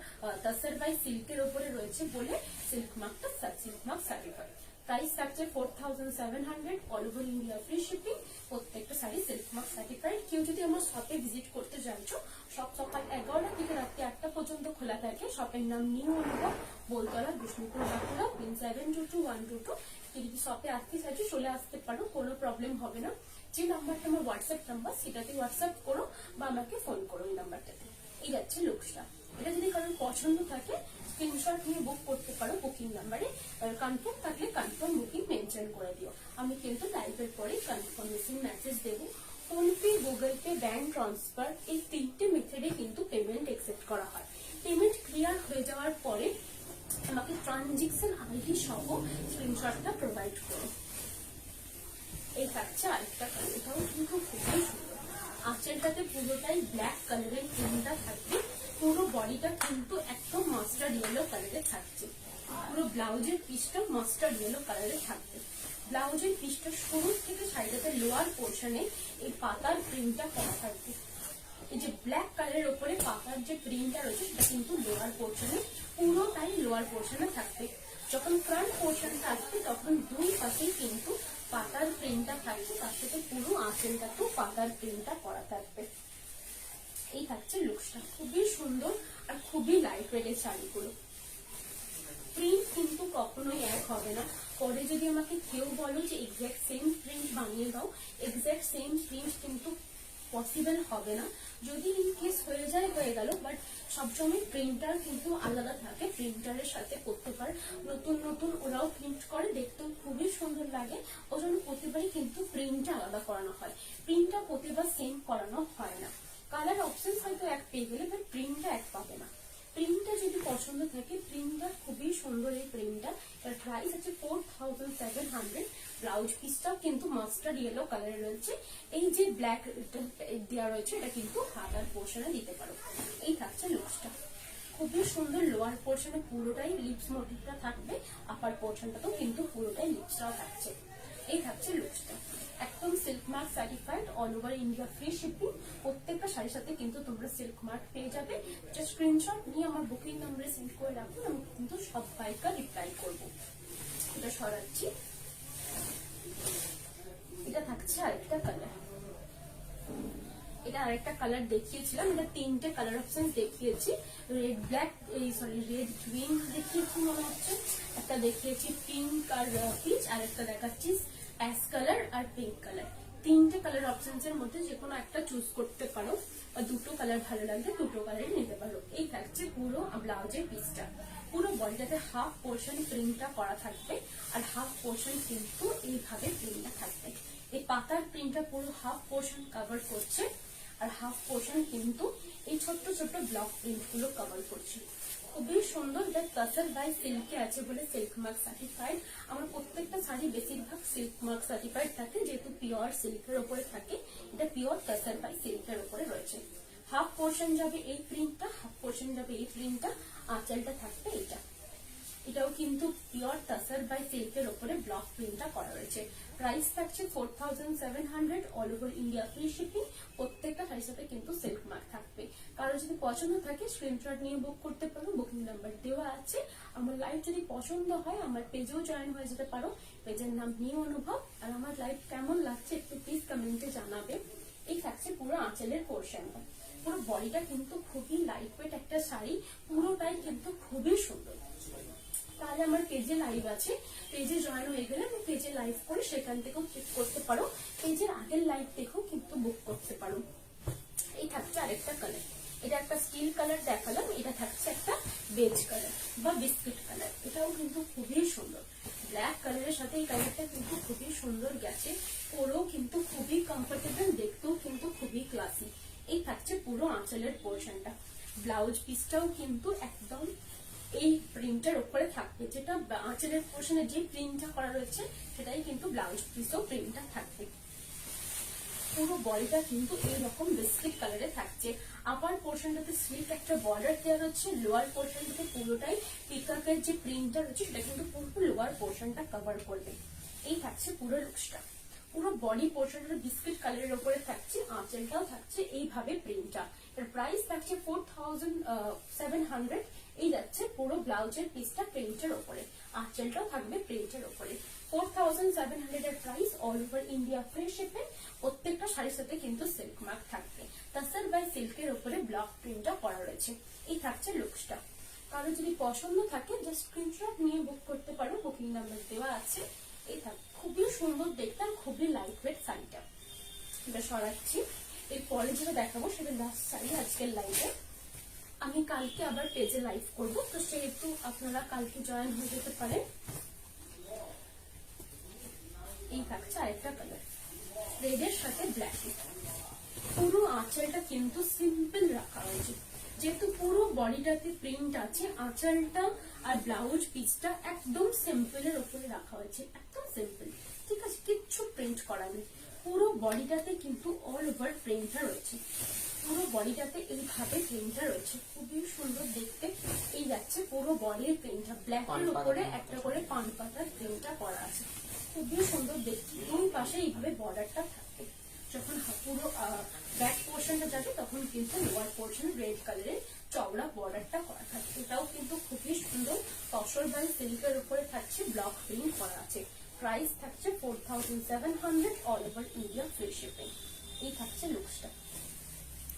তাসার বাই সিল্কের উপরে রয়েছে বলে সিল্ক মার্কটা সিল্ক মার্ক সার্টিফাইড। প্রাইস থাকছে 4700, all over India free shipping. প্রত্যেকটা শাড়ি সিল্ক মার্ক সার্টিফাইড। কেউ যদি আমার শপে ভিজিট করতে চাইছো, সব সকাল 11টা থেকে রাত্রি 8টা পর্যন্ত খোলা থাকে। শপের নাম নিউ অনুভব, বোলতলা, বিষ্ণুপুর, বাঁকুড়া, 7222122। যদি শপে আসতে চাইছো চলে আসতে পারো, কোনো প্রবলেম হবে না। যে নাম্বারটা আমার হোয়াটসঅ্যাপ নাম্বার, সেটাতে হোয়াটসঅ্যাপ করো বা আমাকে ফোন করো এই নাম্বারটাতে। এই যাচ্ছে লুকসটা। এটা যদি কারোর পছন্দ থাকে স্ক্রিনশট নিয়ে বুক করতে পারো বুকিং নাম্বারে। কনফার্ম থাকলে কনফার্ম বুকিং মেনশন করে দিও। আমি কিন্তু লাইভের পরে কনফার্মেশন মেসেজ দেবো। PhonePe, Google pay, bank transfer, এই তিনটে মেথডে কিন্তু পেমেন্ট একসেপ্ট করা হয়। পেমেন্ট ক্লিয়ার হয়ে যাওয়ার পরে আমাকে ট্রানজেকশন আইডি সহ স্ক্রিনশটটা প্রোভাইড করো। এই থাকছে আরেকটা কালার, এটাও কিন্তু খুবই সুন্দর। আঁচলটাতে পুরোটাই ব্ল্যাক কালারের প্রিন্টটা থাকবে। পুরো বডিটা কিন্তু একদম মাস্টার্ড ইয়েলো কালারে থাকছে। পুরো ব্লাউজের পিসটা মাস্টার্ড ইয়েলো কালারে থাকবে। ব্লাউজের পিসটা শুরু থেকে শাড়িটাতে লোয়ার পোর্শনে এই পাতার প্রিন্টটা করা থাকবে। এই যে ব্ল্যাক কালারের উপরে পাতার যে প্রিন্টটা রয়েছে সেটা কিন্তু লোয়ার পোর্শনে, পুরোটাই লোয়ার পোর্শনে থাকবে। যখন ফ্রন্ট পোর্শনটা আসবে তখন দুই পাশেই কিন্তু পাতার প্রিন্টটা থাকবে, তার সাথে পুরো আঁচলটাতেও পাতার প্রিন্টটা করা থাকবে। এই থাকছে লুকসটা, খুবই সুন্দর আর খুবই লাইট ওয়েটের শাড়িগুলো। প্রিন্ট কিন্তু কখনোই এক হবে না। পরে যদি আমাকে কেউ বলো যে এক্সাক্ট সেম প্রিন্ট বানিয়ে দাও, এক্সাক্ট সেম প্রিন্ট কিন্তু পসিবল হবে না। যদি ইন কেস হয়ে যায় হয়ে গেল, বাট সবসময় প্রিন্টার কিন্তু আলাদা থাকে। প্রিন্টারের সাথে করতে পারে, নতুন নতুন ওরাও প্রিন্ট করে, দেখতেও খুবই সুন্দর লাগে। ওই জন্য প্রতিবারই কিন্তু প্রিন্টটা আলাদা করানো হয়, প্রিন্টটা প্রতিবার সেম করানো হয় না। কালার অপশন হয়তো এক পেয়ে গেলে, বাট প্রিন্টটা এক পাবে না। প্রিন্টটা যদি পছন্দ থাকে, প্রিন্টটা খুবই সুন্দর। এই প্রিন্টটা এর প্রাইস আছে 4700। ব্লাউজ পিসটাও কিন্তু মাস্টার্ড ইয়েলো কালারে রয়েছে। এই যে ব্ল্যাক দেওয়া রয়েছে এটা কিন্তু হাতার পোর্শনে দিতে পারো। এই থাকছে লুকসটা, খুবই সুন্দর। লোয়ার পোর্শনে পুরোটাই লিপস মোটিভটা থাকবে, আপার পোর্শনটাতেও কিন্তু পুরোটাই লিপসটাও থাকছে। এই থাকছে লুকসটা, একদম silk mark certified, all over India free shipping. প্রত্যেকটা শাড়ির সাথে কিন্তু তোমরা সিল্ক মার্ক পেয়ে যাবে। জাস্ট স্ক্রিনশট নিয়ে আমার বুকিং নাম্বারে সেন্ড করে রাখুন, আমি কিন্তু সবাইকে রিপ্লাই করব। এটা সরাচ্ছি, এটা থাকছে আরেকটা কালার। এটা আরেকটা কালার দেখিয়েছিলাম, এটা তিনটে কালার অপশন দেখিয়েছি। Red black, sorry red green দেখিয়েছি মনে হচ্ছে, একটা দেখিয়েছি পিঙ্ক আর পিচ, আর একটা দেখাচ্ছি অ্যাশ কালার আর পিঙ্ক কালার। তিনটে কালার অপশনস এর মধ্যে যে কোনো একটা চুজ করতে পারো, বা দুটো কালার ভালো লাগলে দুটো কালার নিতে পারো। এই থাকছে পুরো ব্লাউজের পিসটা। পুরো বডিটাতে হাফ পোর্শন প্রিন্টটা করা থাকবে, আর হাফ পোর্শন কিন্তু এইভাবে প্রিন্টটা থাকবে। এই পাতার প্রিন্টটা পুরো হাফ পোর্শন কভার করছে, আর হাফ পোর্শন কিন্তু এই ছোট্ট ছোট্ট ব্লক প্রিন্ট গুলো কভার করছে। খুবই সুন্দর। এটা টাসার বাই সিল্কে আছে বলে সিল্ক মার্ক সার্টিফাইড। আমার প্রত্যেকটা শাড়ি বেশিরভাগ সিল্ক মার্ক সার্টিফাইড থাকে, যেহেতু পিওর সিল্কের উপরে থাকে। এটা পিওর টাসার বাই সিল্কের উপরে রয়েছে। হাফ পোর্শন যাবে এই প্রিন্টটা, হাফ পোর্শন যাবে এই প্রিন্টটা, আঁচলটা থাকবে এটা। এটাও কিন্তু পিওর টাসার বাই সিল্কের উপরে ব্লক প্রিন্টটা করা রয়েছে। প্রাইস থাকছে 4700, all over India free shipping. প্রত্যেকটা শাড়ির সাথে কিন্তু সিল্ক মার্ক থাকবে। কারো যদি পছন্দ থাকে স্ক্রিনশট নিয়ে বুক করতে পারো, বুকিং নাম্বার দেওয়া আছে। আমার লাইভ যদি পছন্দ হয় আমার পেজেও জয়েন হয়ে যেতে পারো। পেজের নাম নিউ অনুভব। আর আমার লাইভ কেমন লাগছে একটু প্লিজ কমেন্টে জানাবে। এই থাকছে পুরো আঁচলের পোর্শনটা। পুরো বডিটা কিন্তু খুবই লাইট ওয়েট একটা শাড়ি, পুরোটাই কিন্তু খুবই সুন্দর। তাহলে আমার পেজে লাইভ আছে, পেজে জয়েন হয়ে গেলে আমি পেজে লাইভ করে সেখান থেকেও চেক করতে পারো। পেজের আগের লাইভ দেখেও কিন্তু বুক করতে পারো। এই থাকছে আরেকটা কালার। এটা একটা স্টিল কালার দেখালাম, এটা থাকছে একটা বেজ কালার বা বিস্কিট কালার। এটাও কিন্তু খুবই সুন্দর। ব্ল্যাক কালারের সাথে এই কালারটা কিন্তু খুবই সুন্দর গেছে। পরেও কিন্তু খুবই কমফোর্টেবল, দেখতেও কিন্তু খুবই ক্লাসি। এই থাকছে পুরো আঁচলের পোর্শনটা। ব্লাউজ পিসটাও কিন্তু একদম এই প্রিন্টের উপরে থাকবে, যেটা আঁচলের পোর্শনে যে প্রিন্টটা করা রয়েছে সেটাই কিন্তু ব্লাউজ পিসও প্রিন্টটা থাকবে। পুরো বডিটা কিন্তু এইরকম বিস্কিট কালারে থাকছে। আপার পোর্শনটাতে সিল্ক একটা বর্ডার দেওয়া রয়েছে, লোয়ার পোর্শনটাতে পুরোটাই পিকাকের যে প্রিন্টটা রয়েছে সেটা কিন্তু পুরো লোয়ার পোর্শনটা কভার করবে। এই থাকছে পুরো লুকসটা। পুরো বডি পোর্শনটা বিস্কিট কালারের উপরে থাকছে, আঁচলটাও থাকছে এইভাবে প্রিন্টটা। এর প্রাইস থাকছে 4700। এই যাচ্ছে পুরো ব্লাউজের পিসটা প্রিন্টের উপরে, আঁচলটাও থাকবে প্রিন্টের উপরে। 4700 এর price, all over India free shipping. প্রত্যেকটা শাড়ির সাথে কিন্তু সিল্ক মার্ক থাকবে। টাসার বাই সিল্কের উপরে ব্লক প্রিন্টটা করা রয়েছে। এই থাকছে লুকসটা। কারো যদি পছন্দ থাকে জাস্ট স্ক্রিনশট নিয়ে বুক করতে পারো, বুকিং নাম্বার দেওয়া আছে। এই থাক, খুবই সুন্দর দেখতে, খুবই লাইট ওয়েট শাড়িটা। এটা সরাচ্ছি। এরপরে যেটা দেখাবো সেটা লাস্ট শাড়ি আজকের লাইভে। আমি কালকে আবার পেজে লাইভ করবো, তো সেহেতু আপনারা কালকে জয়েন হয়ে যেতে পারেন। এই থাকছে আরেকটা কালার, রেডের সাথে ব্ল্যাক। পুরো আঁচলটা কিন্তু সিম্পল রাখা হয়েছে, যেহেতু পুরো বডিটাতে প্রিন্ট আছে। আঁচলটা আর ব্লাউজ পিসটা একদম সিম্পলের উপরে রাখা হয়েছে, একদম সিম্পল, ঠিক আছে, কিচ্ছু প্রিন্ট করা নেই। পুরো বডিটাতে কিন্তু অল ওভার প্রিন্টটা রয়েছে। পুরো বডিটাতে এইভাবে প্রিন্টটা রয়েছে, খুবই সুন্দর দেখতে। এই যাচ্ছে পুরো বডির প্রিন্টটা, ব্ল্যাকের উপরে একটা করে পান পাতার প্রিন্টটা করা আছে, খুবই সুন্দর দেখতে। দুই পাশে এইভাবে বর্ডারটা থাকবে। যখন পুরো ব্যাক পোর্শনটা যাবে তখন কিন্তু লোয়ার পোর্শন রেড কালারের চওড়া বর্ডারটা করা থাকবে। এটাও কিন্তু খুবই সুন্দর। তসর বাই সিল্কের উপরে থাকছে, ব্লক প্রিন্ট করা আছে। প্রাইস থাকছে 4700, all over India free shipping. এই থাকছে লুকসটা।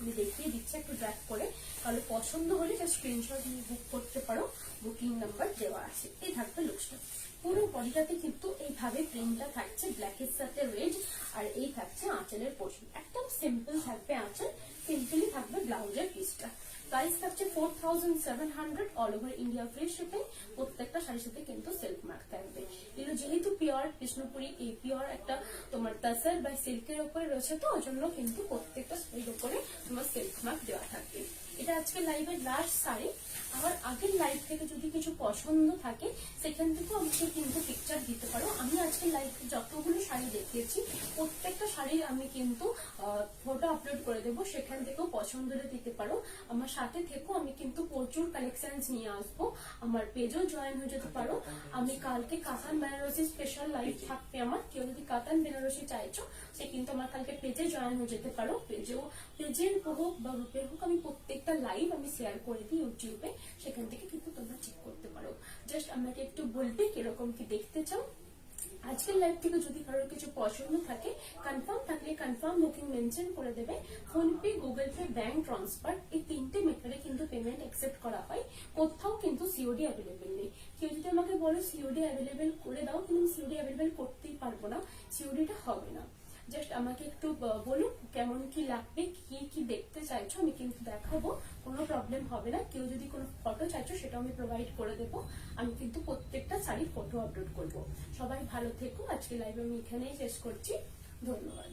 আমি দেখিয়ে দিচ্ছি একটু ড্র্যাগ করে, তাহলে পছন্দ হলে যা স্ক্রিনশট নিয়ে বুক করতে পারো, বুকিং নাম্বার দেওয়া আছে। এই থাকবে লুকসটা। পুরো বডিটাতে কিন্তু এইভাবে প্রিন্টটা থাকছে, ব্ল্যাকের সাথে রেড। আর এই থাকছে আঁচলের পোর্শন, একদম সিম্পল থাকবে আঁচল, সিম্পলি থাকবে ব্লাউজের পিসটা। প্রাইস থাকছে 4700, all over India free shipping. প্রত্যেকটা শাড়ির সাথে কিন্তু সিল্ক মার্ক থাকবে। এগুলো যেহেতু পিওর কৃষ্ণপুরি, এই পিওর একটা তোমার টাসার বা সিল্কের উপরে রয়েছে, তো ওই জন্য কিন্তু প্রত্যেকটা শাড়ির উপরে তোমার সিল্ক মার্ক দেওয়া থাকবে। এটা আজকে লাইভের লাস্ট শাড়ি। আমার আগের লাইভ থেকে যদি কিছু পছন্দ থাকে সেখান থেকেও আমাকে কিন্তু পিকচার দিতে পারো। আমি আজকে লাইভে যতগুলো শাড়ি দেখিয়েছি প্রত্যেকটা শাড়ির আমি কিন্তু ফটো আপলোড করে দেবো, সেখান থেকেও পছন্দ দিতে পারো। আমার সাথে থেকেও আমি কিন্তু প্রচুর কালেকশন নিয়ে আসবো। আমার পেজও জয়েন হয়ে যেতে পারো। আমি কালকে কাতান বেনারসি স্পেশাল লাইভ থাকবে আমার। কেউ যদি কাতান বেনারসি চাইছো সে কিন্তু আমার কালকে পেজে জয়েন হয়ে যেতে পারো। পেজের হোক বা গ্রুপের হোক আমি প্রত্যেকটা লাইভ আমি শেয়ার করে দিই ইউটিউবে, সেখান থেকে কিন্তু তোমরা চেক করতে পারো। জাস্ট আমাকে একটু বলবে কিরকম কি দেখতে চাও। আজকের লাইভ থেকে যদি কারোর কিছু পছন্দ থাকে, কনফার্ম থাকলে কনফার্ম বুকিং মেনশন করে দেবে। PhonePe, Google pay, bank transfer এই 3টে মেথডে কিন্তু পেমেন্ট অ্যাকসেপ্ট করা হয়। কোথাও কিন্তু সিওডি অ্যাভেলেবেল নেই। কেউ যদি আমাকে বলো সিওডি অ্যাভেলেবেল করে দাও, কিন্তু সিওডি অ্যাভেলেবেল করতেই পারবো না, সিওডিটা হবে না। জাস্ট আমাকে একটু বলুন কেমন কি লাগবে, কি কি দেখতে চাইছো, আমি কিন্তু দেখাবো, কোনো প্রবলেম হবে না। কেউ যদি কোনো ফটো চাইছো সেটা আমি প্রোভাইড করে দেবো। আমি কিন্তু প্রত্যেকটা শাড়ির ফটো আপলোড করবো। সবাই ভালো থেকো। আজকে লাইভ আমি এখানেই শেষ করছি। ধন্যবাদ।